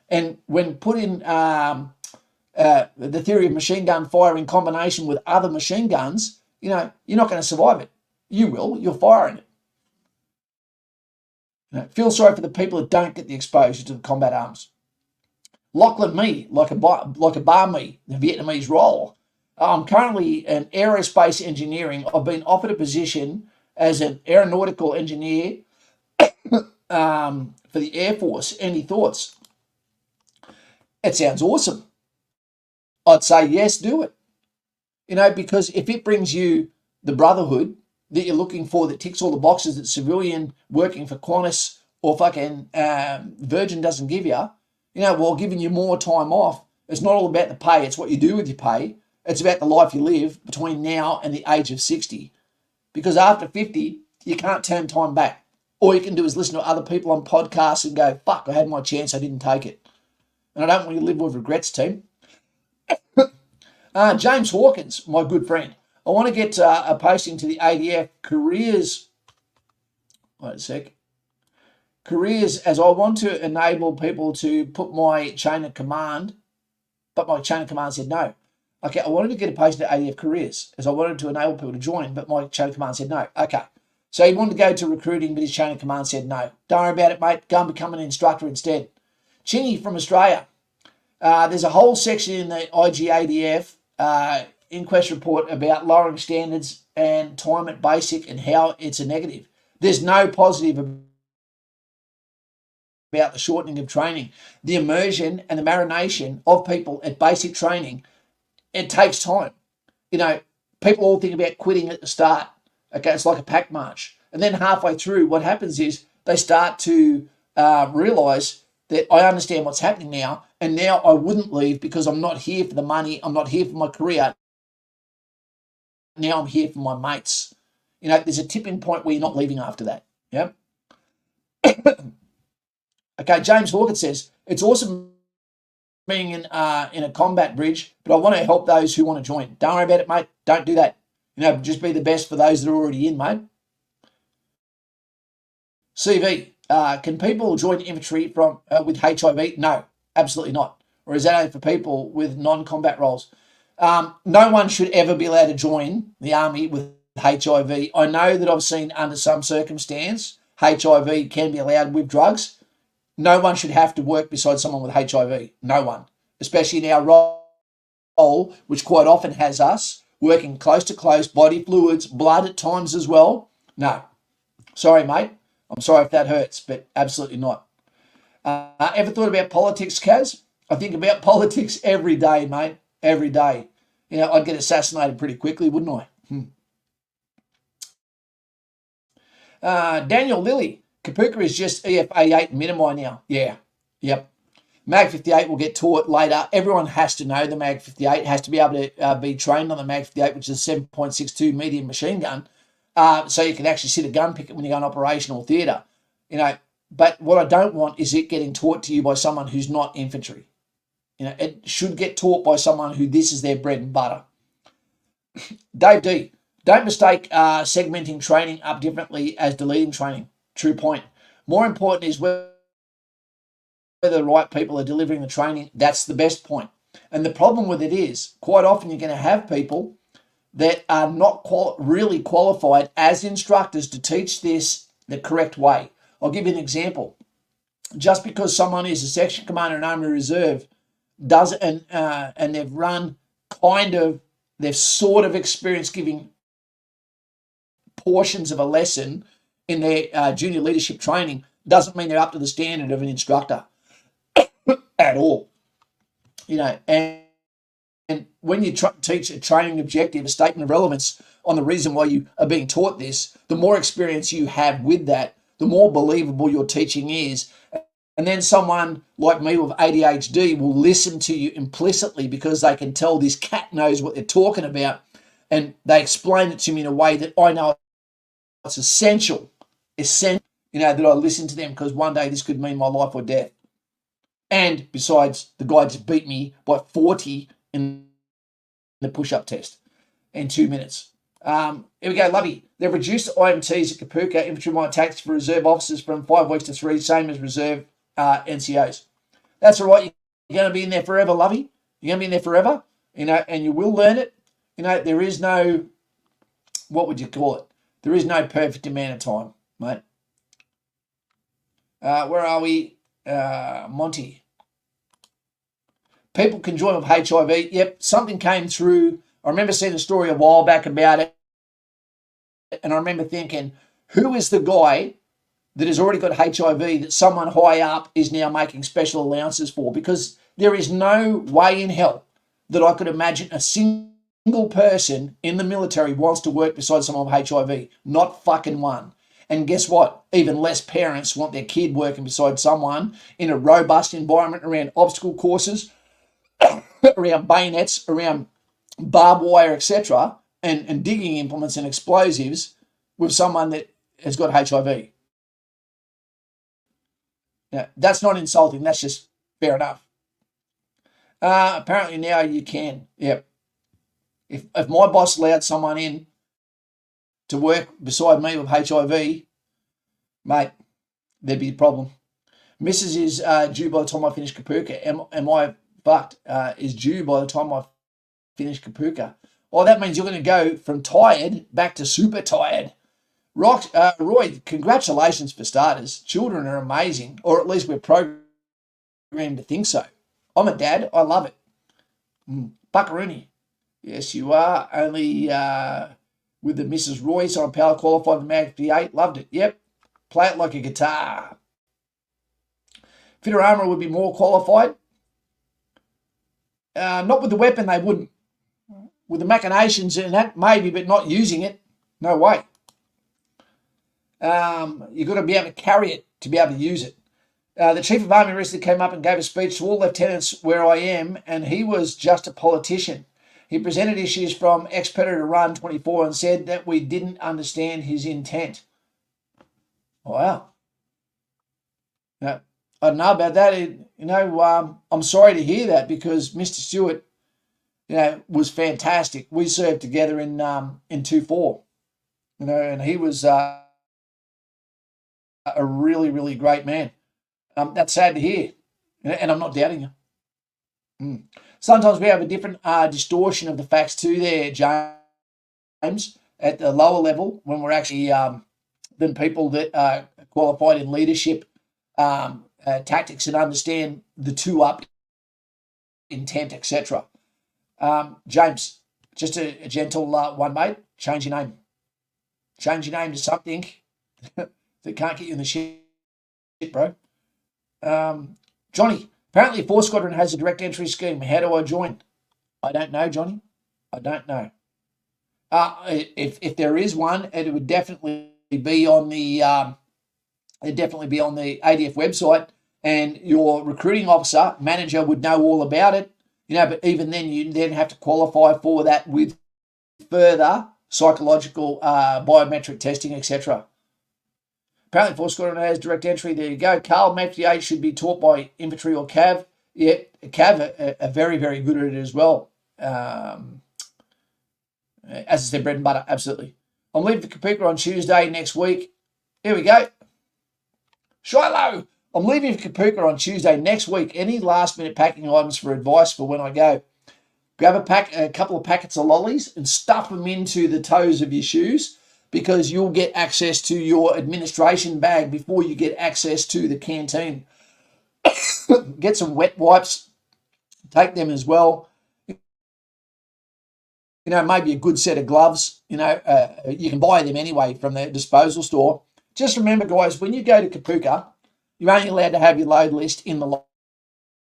And when put in the theory of machine gun fire in combination with other machine guns, you're not going to survive it. You will. You'll fire in it. Feel sorry for the people that don't get the exposure to the combat arms. Lachlan me, like a bar me, the Vietnamese role. I'm currently in aerospace engineering. I've been offered a position as an aeronautical engineer for the Air Force. Any thoughts? It sounds awesome. I'd say yes, do it. Because if it brings you the brotherhood that you're looking for, that ticks all the boxes that civilian working for Qantas or fucking Virgin doesn't give you, while giving you more time off. It's not all about the pay. It's what you do with your pay. It's about the life you live between now and the age of 60. Because after 50, you can't turn time back. All you can do is listen to other people on podcasts and go, fuck, I had my chance, I didn't take it. And I don't want you to live with regrets, team. James Hawkins, my good friend. I want to get a posting to the ADF careers. Wait a sec. Careers, as I want to enable people to put my chain of command, but my chain of command said no. Okay, I wanted to get a posting to ADF careers, as I wanted to enable people to join, but my chain of command said no. Okay, so he wanted to go to recruiting, but his chain of command said no. Don't worry about it, mate. Go and become an instructor instead. Chingy from Australia. There's a whole section in the IGADF inquest report about lowering standards and time at basic and how it's a negative. There's no positive about the shortening of training. The immersion and the marination of people at basic training, it takes time. People all think about quitting at the start. Okay, it's like a pack march. And then halfway through, what happens is they start to realise that I understand what's happening now, and now I wouldn't leave because I'm not here for the money, I'm not here for my career. Now I'm here for my mates. There's a tipping point where you're not leaving after that. Yeah. Okay, James Hawkins says, it's awesome being in a combat bridge, but I want to help those who want to join. Don't worry about it, mate. Don't do that. Just be the best for those that are already in, mate. CV, can people join infantry with HIV? No, absolutely not. Or is that only for people with non-combat roles? No one should ever be allowed to join the army with HIV. I know that I've seen under some circumstance HIV can be allowed with drugs. No one should have to work beside someone with HIV. No one. Especially in our role, which quite often has us working close to close, body fluids, blood at times as well. No, Sorry, mate. I'm sorry if that hurts, but absolutely not. Ever thought about politics, Kaz? I think about politics every day, mate. Every day. I'd get assassinated pretty quickly, wouldn't I? Daniel Lilly. Kapuka is just EFA8 Minimi now. Yeah. Yep. Mag 58 will get taught later. Everyone has to know the Mag 58, has to be able to be trained on the Mag 58, which is a 7.62 medium machine gun, so you can actually sit a gun picket when you go in operational theatre. But what I don't want is it getting taught to you by someone who's not infantry. It should get taught by someone who this is their bread and butter. Dave D. Don't mistake segmenting training up differently as deleting training. True point. More important is whether the right people are delivering the training. That's the best point. And the problem with it is, quite often you're going to have people that are not really qualified as instructors to teach this the correct way. I'll give you an example. Just because someone is a section commander in Army Reserve and they've sort of experienced giving portions of a lesson in their junior leadership training, doesn't mean they're up to the standard of an instructor at all. And when you teach a training objective, a statement of relevance on the reason why you are being taught this, the more experience you have with that, the more believable your teaching is. And then someone like me with ADHD will listen to you implicitly because they can tell this cat knows what they're talking about, and they explain it to me in a way that I know it's essential, that I listen to them, because one day this could mean my life or death. And besides, the guy just beat me by 40 in the push-up test in 2 minutes. Here we go, Lovey. They've reduced IMTs at Kapuka, infantry minor tactics for reserve officers, from 5 weeks to 3, same as reserve NCOs. That's all right. You're going to be in there forever, Lovey. You're going to be in there forever, and you will learn it. There is no, what would you call it? There is no perfect amount of time, mate. Where are we? Monty. People can join with HIV. Yep, something came through. I remember seeing a story a while back about it, and I remember thinking, who is the guy that has already got HIV that someone high up is now making special allowances for? Because there is no way in hell that I could imagine a single person in the military wants to work beside someone with HIV. Not fucking one. And guess what? Even less parents want their kid working beside someone in a robust environment around obstacle courses, around bayonets, around barbed wire, etc., and digging implements and explosives with someone that has got HIV. Now, that's not insulting. That's just fair enough. Apparently now you can. Yep. If my boss allowed someone in to work beside me with HIV, mate, there'd be a problem. Mrs. is due by the time I finish Kapuka. Am I fucked? Is due by the time I finish Kapuka. Oh, that means you're going to go from tired back to super tired. Roy, congratulations for starters. Children are amazing, or at least we're programmed to think so. I'm a dad. I love it. Buckaroony. Yes, you are. Only with the Mrs. Roy, so I'm power qualified in Mag 58. Loved it. Yep. Play it like a guitar. Fitter armour would be more qualified. Not with the weapon, they wouldn't. With the machinations and that, maybe, but not using it. No way. You've got to be able to carry it to be able to use it. The Chief of Army recently came up and gave a speech to all lieutenants where I am, and he was just a politician. He presented issues from ex-Predator Run 24 and said that we didn't understand his intent. Wow. Now, I don't know about that. I'm sorry to hear that, because Mr. Stewart, was fantastic. We served together in 2-4, and he was a really, really great man. That's sad to hear, and I'm not doubting you. Sometimes we have a different distortion of the facts too there, James, at the lower level, when we're actually than people that are qualified in leadership, tactics, and understand the two-up intent, etc. James, just a gentle one, mate. Change your name. Change your name to something that can't get you in the shit, bro. Johnny, apparently 4 Squadron has a direct entry scheme. How do I join? I don't know, Johnny. I don't know. If there is one, it would definitely be on the ADF website, and your recruiting officer manager would know all about it. But even then, you then have to qualify for that with further psychological, biometric testing, etc. Apparently, 4 Squadron has direct entry. There you go. Carl Mafia should be taught by infantry or Cav. Yeah, Cav are very, very good at it as well. As I said, bread and butter, absolutely. I'm leaving for Kapuka on Tuesday next week. Here we go. Shiloh, I'm leaving for Kapuka on Tuesday next week. Any last-minute packing items for advice for when I go? Grab a couple of packets of lollies and stuff them into the toes of your shoes, because you'll get access to your administration bag before you get access to the canteen. Get some wet wipes, take them as well. Maybe a good set of gloves. You can buy them anyway from the disposal store. Just remember, guys, when you go to Kapuka, you're only allowed to have your load list in the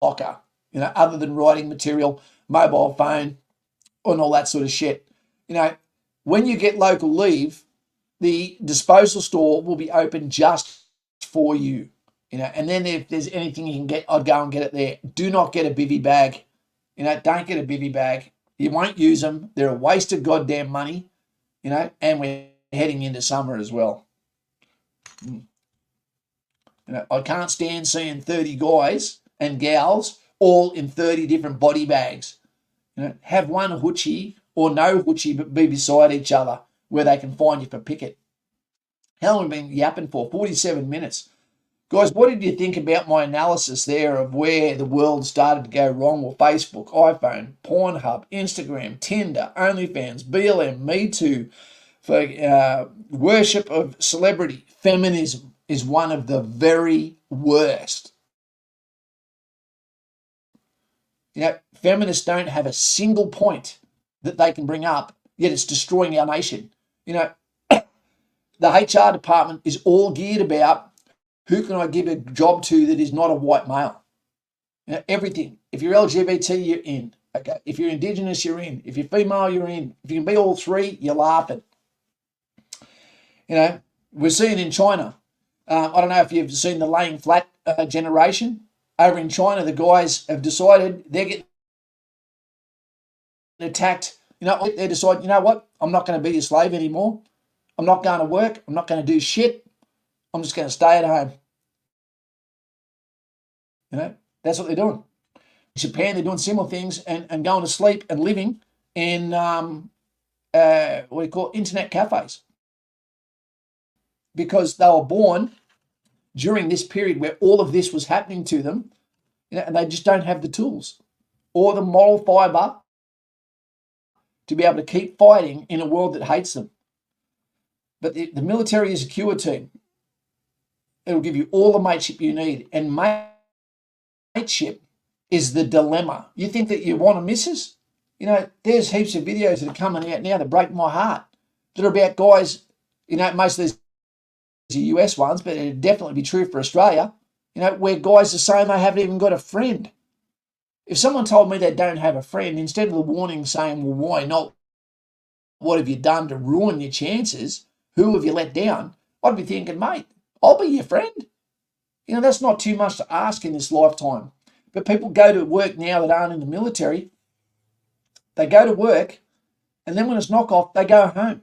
locker, other than writing material, mobile phone, and all that sort of shit. When you get local leave, the disposal store will be open just for you. And then if there's anything you can get, I'd go and get it there. Do not get a bivvy bag. Don't get a bivvy bag. You won't use them. They're a waste of goddamn money, and we're heading into summer as well. I can't stand seeing 30 guys and gals all in 30 different body bags. Have one hoochie or no hoochie, but be beside each other where they can find you for picket. How long have we been yapping for? 47 minutes. Guys, what did you think about my analysis there of where the world started to go wrong? Well, Facebook, iPhone, Pornhub, Instagram, Tinder, OnlyFans, BLM, Me Too, for worship of celebrity. Feminism is one of the very worst. Feminists don't have a single point that they can bring up, yet it's destroying our nation. The HR department is all geared about who can I give a job to that is not a white male. Everything. If you're LGBT, you're in. Okay. If you're Indigenous, you're in. If you're female, you're in. If you can be all three, you're laughing. We're seeing in China. I don't know if you've seen the laying flat generation. Over in China, the guys have decided they're getting attacked. They decide, what? I'm not going to be a slave anymore. I'm not going to work. I'm not going to do shit. I'm just going to stay at home. That's what they're doing. In Japan, they're doing similar things and going to sleep and living in internet cafes, because they were born during this period where all of this was happening to them, and they just don't have the tools or the moral fibre to be able to keep fighting in a world that hates them. But the military is a cure team. It'll give you all the mateship you need, and mateship is the dilemma. You think that you want a missus? There's heaps of videos that are coming out now that break my heart, that are about guys, most of these are US ones, but it'd definitely be true for Australia, where guys are saying they haven't even got a friend. If someone told me they don't have a friend, instead of the warning saying, well, why not? What have you done to ruin your chances? Who have you let down? I'd be thinking, mate, I'll be your friend. That's not too much to ask in this lifetime. But people go to work now that aren't in the military. They go to work, and then when it's knock off, they go home.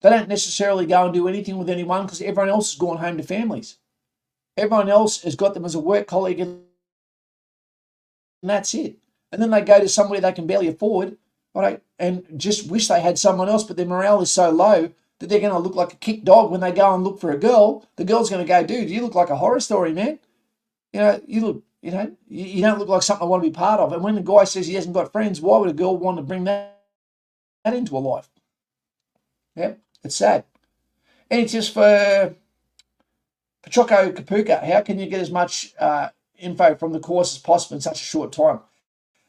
They don't necessarily go and do anything with anyone because everyone else has gone home to families. Everyone else has got them as a work colleague, and that's it. And then they go to somewhere they can barely afford, right, and just wish they had someone else, but their morale is so low that they're going to look like a kicked dog when they go and look for a girl. The girl's going to go, dude, you look like a horror story, man. You don't look like something I want to be part of. And when the guy says he hasn't got friends, why would a girl want to bring that into a life? Yeah, it's sad. Any tips for Choco Kapuka? How can you get as much info from the course as possible in such a short time?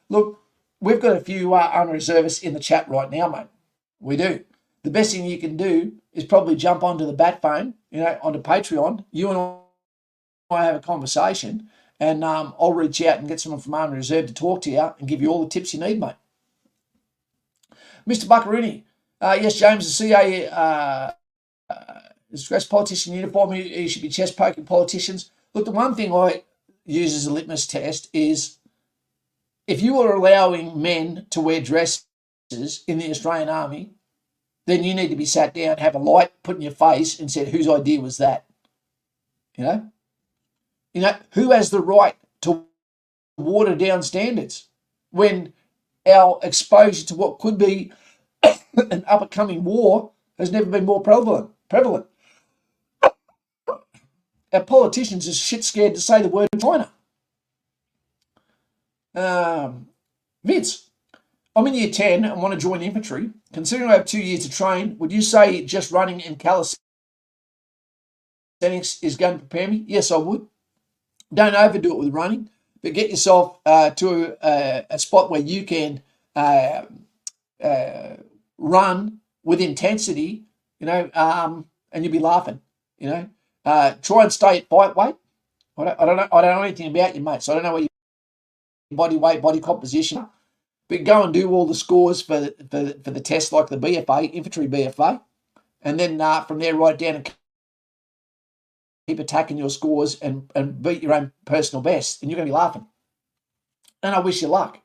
Look, we've got a few unreservists in the chat right now, mate. We do. The best thing you can do is probably jump onto the bat phone, onto Patreon. You and I have a conversation, and I'll reach out and get someone from Army Reserve to talk to you and give you all the tips you need, mate. Mr. Buccaroony, yes, James, the CA disgraced politician uniform. He should be chest poking politicians. Look, the one thing I use as a litmus test is if you are allowing men to wear dresses in the Australian Army, then you need to be sat down, have a light put in your face and said, whose idea was that? Who has the right to water down standards when our exposure to what could be an up-and-coming war has never been more prevalent? Our politicians are shit scared to say the word China. Vince, I'm in year 10 and want to join infantry. Considering I have 2 years to train, would you say just running in calisthenics is going to prepare me? Yes, I would. Don't overdo it with running, but get yourself to a spot where you can run with intensity, and you'll be laughing. Try and stay at fight weight. I don't know anything about you, mate, so I don't know what your body weight, body composition. But go and do all the scores for the test, like the BFA, infantry BFA, and then from there right down and keep attacking your scores and beat your own personal best, and you're going to be laughing. And I wish you luck,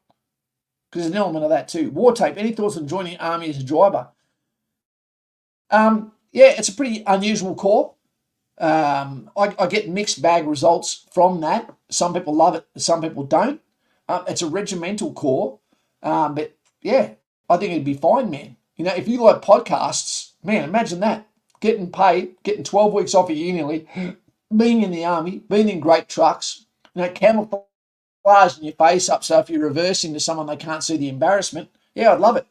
because there's an element of that too. War Tape, any thoughts on joining Army as a driver? Yeah, it's a pretty unusual corps. I get mixed bag results from that. Some people love it, some people don't. It's a regimental corps, but yeah, I think it'd be fine, man. If you like podcasts, man, imagine that. Getting paid, getting 12 weeks off of uni, being in the Army, being in great trucks, camouflaging your face up so if you're reversing to someone they can't see the embarrassment. Yeah, I'd love it.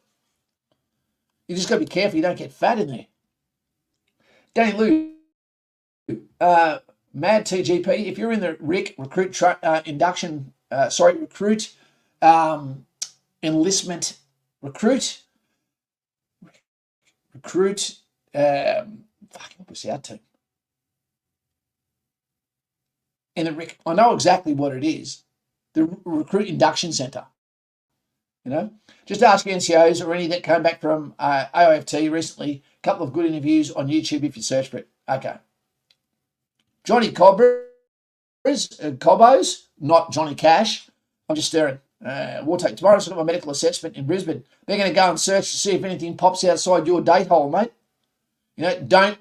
You just got to be careful you don't get fat in there. Danny Lou, Mad TGP, if you're in the recruit enlistment recruit, what was our team? I know exactly what it is. The Recruit Induction Centre. Just ask NCOs or any that came back from AIFT recently. A couple of good interviews on YouTube if you search for it. Okay. Johnny Cobbos, not Johnny Cash. I'm just staring. War Tape. Tomorrow's got my medical assessment in Brisbane. They're going to go and search to see if anything pops outside your date hole, mate. Don't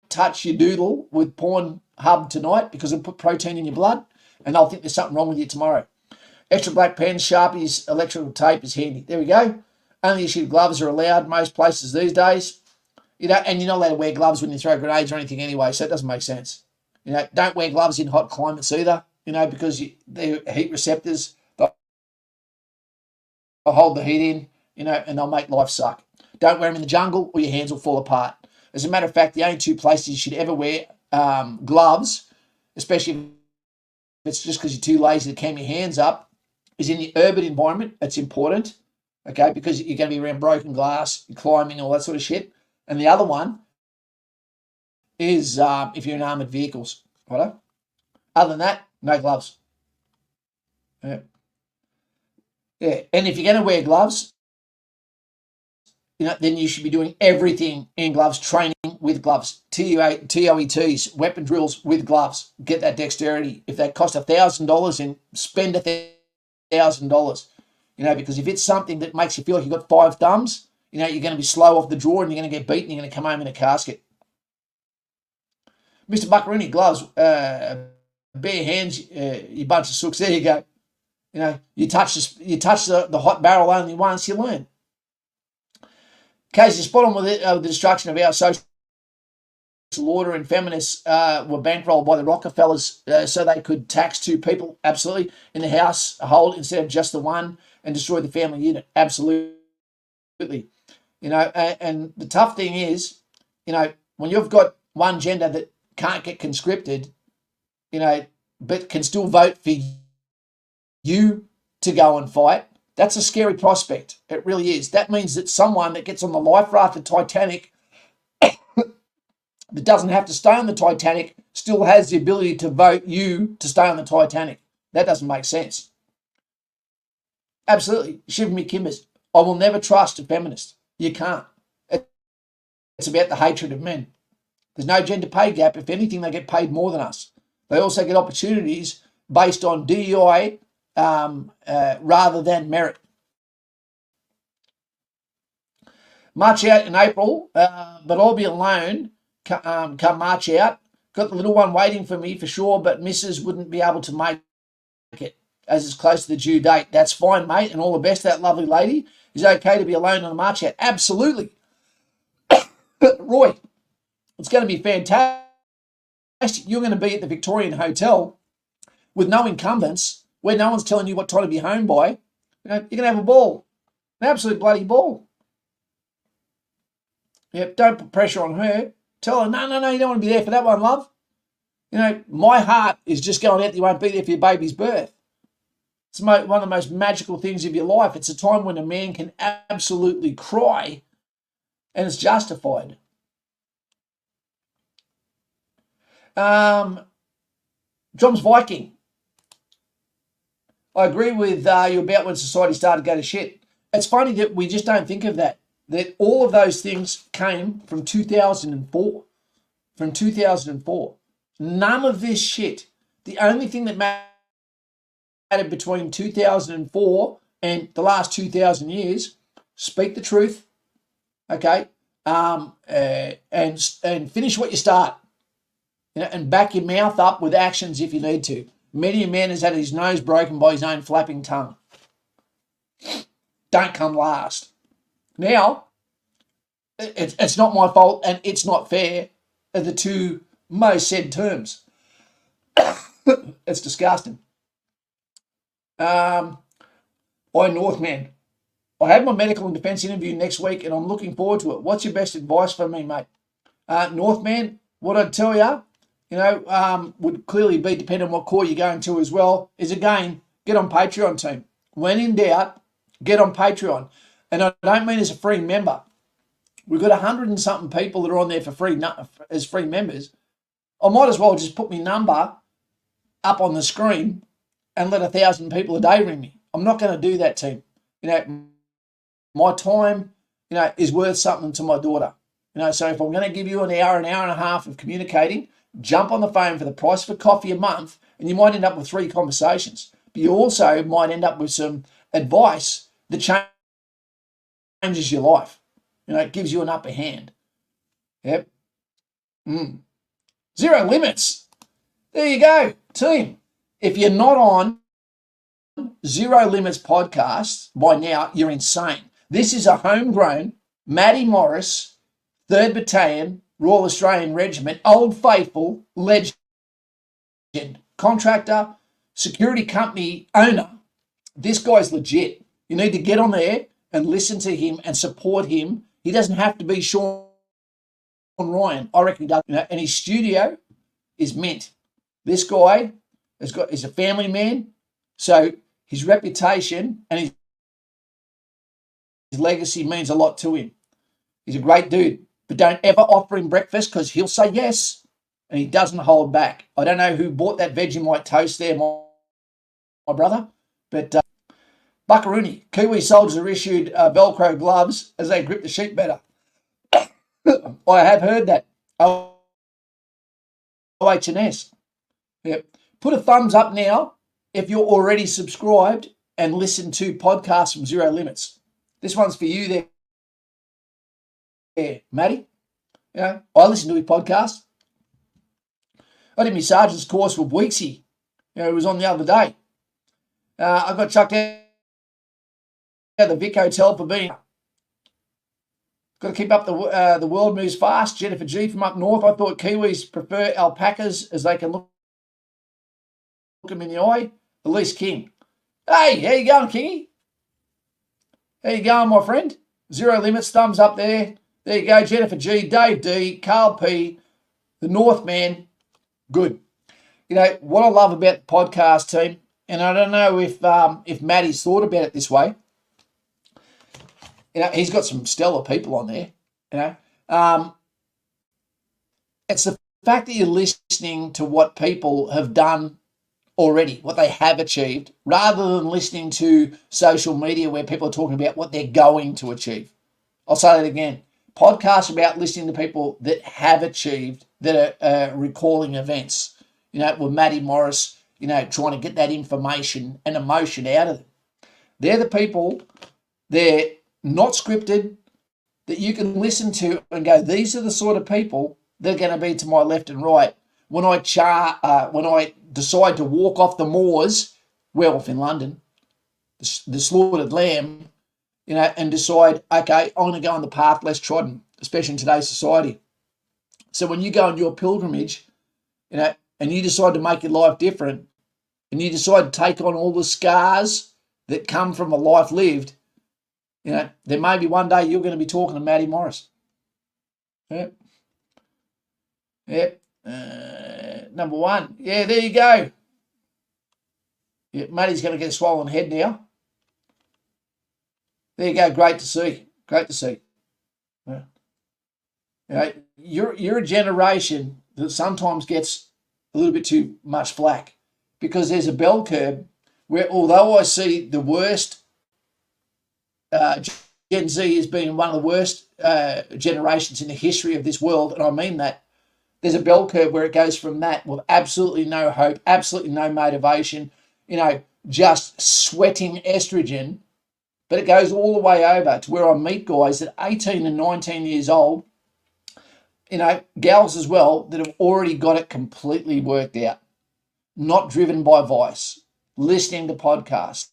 touch your doodle with Pornhub tonight because it'll put protein in your blood and they'll think there's something wrong with you tomorrow. Extra black pens, Sharpies, electrical tape is handy. There we go. Only issued gloves are allowed most places these days. And you're not allowed to wear gloves when you throw grenades or anything anyway, so it doesn't make sense. Don't wear gloves in hot climates either, because they're heat receptors. They'll hold the heat in, and they'll make life suck. Don't wear them in the jungle or your hands will fall apart. As a matter of fact, the only two places you should ever wear gloves, especially if it's just because you're too lazy to cam your hands up, is in the urban environment. It's important, okay, because you're going to be around broken glass, climbing, all that sort of shit. And the other one is if you're in armoured vehicles. Right? Other than that, no gloves. Yeah. And if you're going to wear gloves, then you should be doing everything in gloves, training with gloves, TOETs, weapon drills with gloves. Get that dexterity. If that costs $1,000, then spend $1,000. Because if it's something that makes you feel like you've got 5 thumbs, you're going to be slow off the draw and you're going to get beaten. You're going to come home in a casket. Mr. Buccaroony, gloves, bare hands, you bunch of sooks. There you go. You touch the hot barrel only once, you learn. Casey, spot on with the destruction of our social order, and feminists were bankrolled by the Rockefellers so they could tax 2 people, absolutely, in the household instead of just the one, and destroy the family unit, absolutely. And the tough thing is, when you've got one gender that can't get conscripted, but can still vote for you to go and fight, that's a scary prospect. It really is. That means that someone that gets on the life raft of Titanic that doesn't have to stay on the Titanic still has the ability to vote you to stay on the Titanic. That doesn't make sense. Absolutely. Shiv me Kimbers. I will never trust a feminist. You can't. It's about the hatred of men. There's no gender pay gap. If anything, they get paid more than us. They also get opportunities based on DEI rather than merit. March out in April, but I'll be alone come March out. Got the little one waiting for me for sure, but Mrs. wouldn't be able to make it as it's close to the due date. That's fine, mate, and all the best. That lovely lady. Is it okay to be alone on a March out? Absolutely. Roy, it's going to be fantastic. You're going to be at the Victorian Hotel with no incumbents, where no one's telling you what time to be home by. You're going to have a ball, an absolute bloody ball. Yep, don't put pressure on her. Tell her, no, you don't want to be there for that one, love. My heart is just going out that you won't be there for your baby's birth. It's one of the most magical things of your life. It's a time when a man can absolutely cry and it's justified. John's Viking. I agree with you about when society started to go to shit. It's funny that we just don't think of that all of those things came from 2004. From 2004. None of this shit. The only thing that mattered between 2004 and the last 2,000 years, speak the truth, okay, and finish what you start, and back your mouth up with actions if you need to. Many a man has had his nose broken by his own flapping tongue. Don't come last. Now, it's not my fault and it's not fair are the two most said terms. It's disgusting. Northman. I have my medical and defence interview next week and I'm looking forward to it. What's your best advice for me, mate? Northman, what I'd tell you, would clearly be dependent on what corps you're going to as well, is again, get on Patreon, team. When in doubt, get on Patreon. And I don't mean as a free member. We've got 100 and something people that are on there for free as free members. I might as well just put my number up on the screen and let 1,000 people a day ring me. I'm not going to do that, team. My time, is worth something to my daughter. So if I'm going to give you an hour and a half of communicating, jump on the phone for the price of a coffee a month, and you might end up with 3 conversations. But you also might end up with some advice that changes your life. It gives you an upper hand. Yep. Zero limits. There you go, team. If you're not on Zero Limits podcast by now, you're insane. This is a homegrown Matty Morris, 3rd Battalion, Royal Australian Regiment, Old Faithful, legend, contractor, security company owner. This guy's legit. You need to get on there and listen to him and support him. He doesn't have to be Sean Ryan. I reckon he does. And his studio is mint. This guy is a family man, so his reputation and his legacy means a lot to him. He's a great dude, but don't ever offer him breakfast because he'll say yes, and he doesn't hold back. I don't know who bought that Vegemite toast there, my brother, but Buckaroony, Kiwi soldiers are issued Velcro gloves as they grip the sheep better. I have heard that. OHS. Yep. Put a thumbs up now if you're already subscribed and listen to podcasts from Zero Limits. This one's for you there, Matty. I listen to his podcast. I did my sergeant's course with Weeksy. It was on the other day. I got chucked out of the Vic Hotel for being... Got to keep up the world moves fast. Jennifer G from up north. I thought Kiwis prefer alpacas as they can look them in the eye. Elise King. Hey, how you going, Kingy? How you going, my friend? Zero Limits, thumbs up there. There you go, Jennifer G, Dave D, Carl P, the Northman. Good. What I love about the podcast team, and I don't know if Matty's thought about it this way. He's got some stellar people on there. It's the fact that you're listening to what people have done already, what they have achieved, rather than listening to social media where people are talking about what they're going to achieve. I'll say that again. Podcasts about listening to people that have achieved, that are recalling events. With Matty Morris, trying to get that information and emotion out of them. They're the people, they're not scripted, that you can listen to and go, these are the sort of people that are going to be to my left and right. When I decide to walk off the moors, Werewolf in London, the slaughtered lamb, and decide, okay, I'm going to go on the path less trodden, especially in today's society. So when you go on your pilgrimage, and you decide to make your life different, and you decide to take on all the scars that come from a life lived, then maybe one day you're going to be talking to Matty Morris. Yep. Number one. Yeah, there you go. Yeah, Matty's going to get a swollen head now. There you go. Great to see. Great to see. Yeah. You're a generation that sometimes gets a little bit too much flack because there's a bell curve where, although I see the worst, Gen Z has been one of the worst generations in the history of this world, and I mean that. There's a bell curve where it goes from that with absolutely no hope, absolutely no motivation, just sweating estrogen, but it goes all the way over to where I meet guys at 18 and 19 years old, gals as well, that have already got it completely worked out, not driven by vice, listening to podcasts,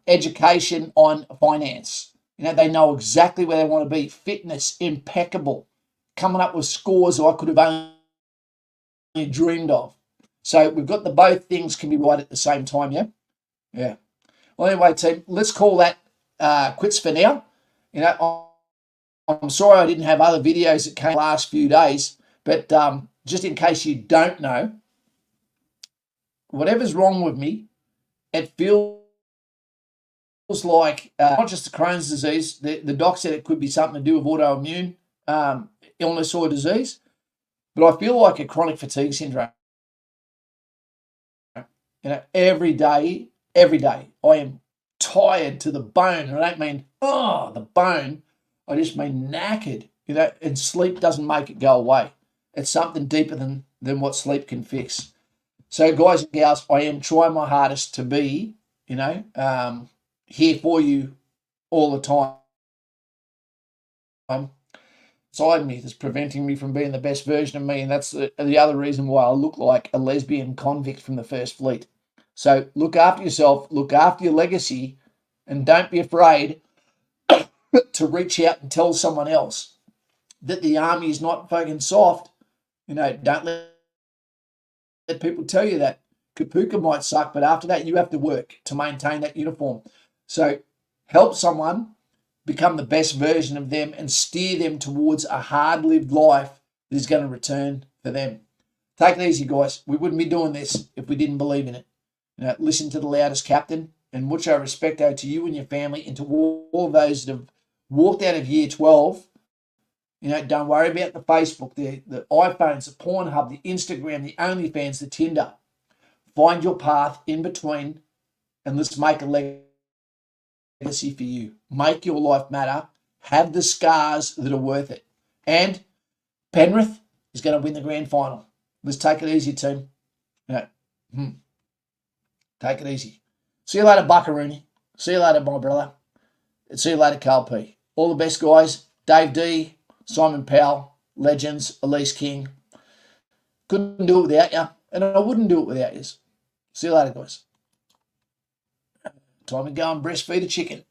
education on finance. They know exactly where they want to be. Fitness, impeccable. Coming up with scores I could have only dreamed of. So we've got both things can be right at the same time, yeah? Yeah. Well, anyway, team, let's call that quits for now. I'm sorry I didn't have other videos that came the last few days, but just in case you don't know, whatever's wrong with me, it feels like not just the Crohn's disease. The doc said it could be something to do with autoimmune illness or disease, but I feel like a chronic fatigue syndrome. Every day, I am tired to the bone. And I don't mean, the bone. I just mean knackered, and sleep doesn't make it go away. It's something deeper than what sleep can fix. So guys and gals, I am trying my hardest to be, here for you all the time. Inside me that's preventing me from being the best version of me, and that's the other reason why I look like a lesbian convict from the First Fleet. So look after yourself, look after your legacy, and don't be afraid to reach out and tell someone else that the army is not fucking soft. Don't let people tell you that. Kapuka might suck, but after that, you have to work to maintain that uniform. So help someone become the best version of them and steer them towards a hard-lived life that is going to return for them. Take it easy, guys. We wouldn't be doing this if we didn't believe in it. Listen to the loudest captain, and mucho respecto to you and your family and to all those that have walked out of year 12. Don't worry about the Facebook, the iPhones, the Pornhub, the Instagram, the OnlyFans, the Tinder. Find your path in between, and let's make a legacy for you. Make your life matter. Have the scars that are worth it. And Penrith is going to win the grand final. Let's take it easy, team. Take it easy. See you later, Buckaroony. See you later, my brother. And see you later, Carl P. All the best, guys. Dave D, Simon Powell, legends, Elise King. Couldn't do it without you, and I wouldn't do it without you. See you later, guys. Time to go and breastfeed a chicken.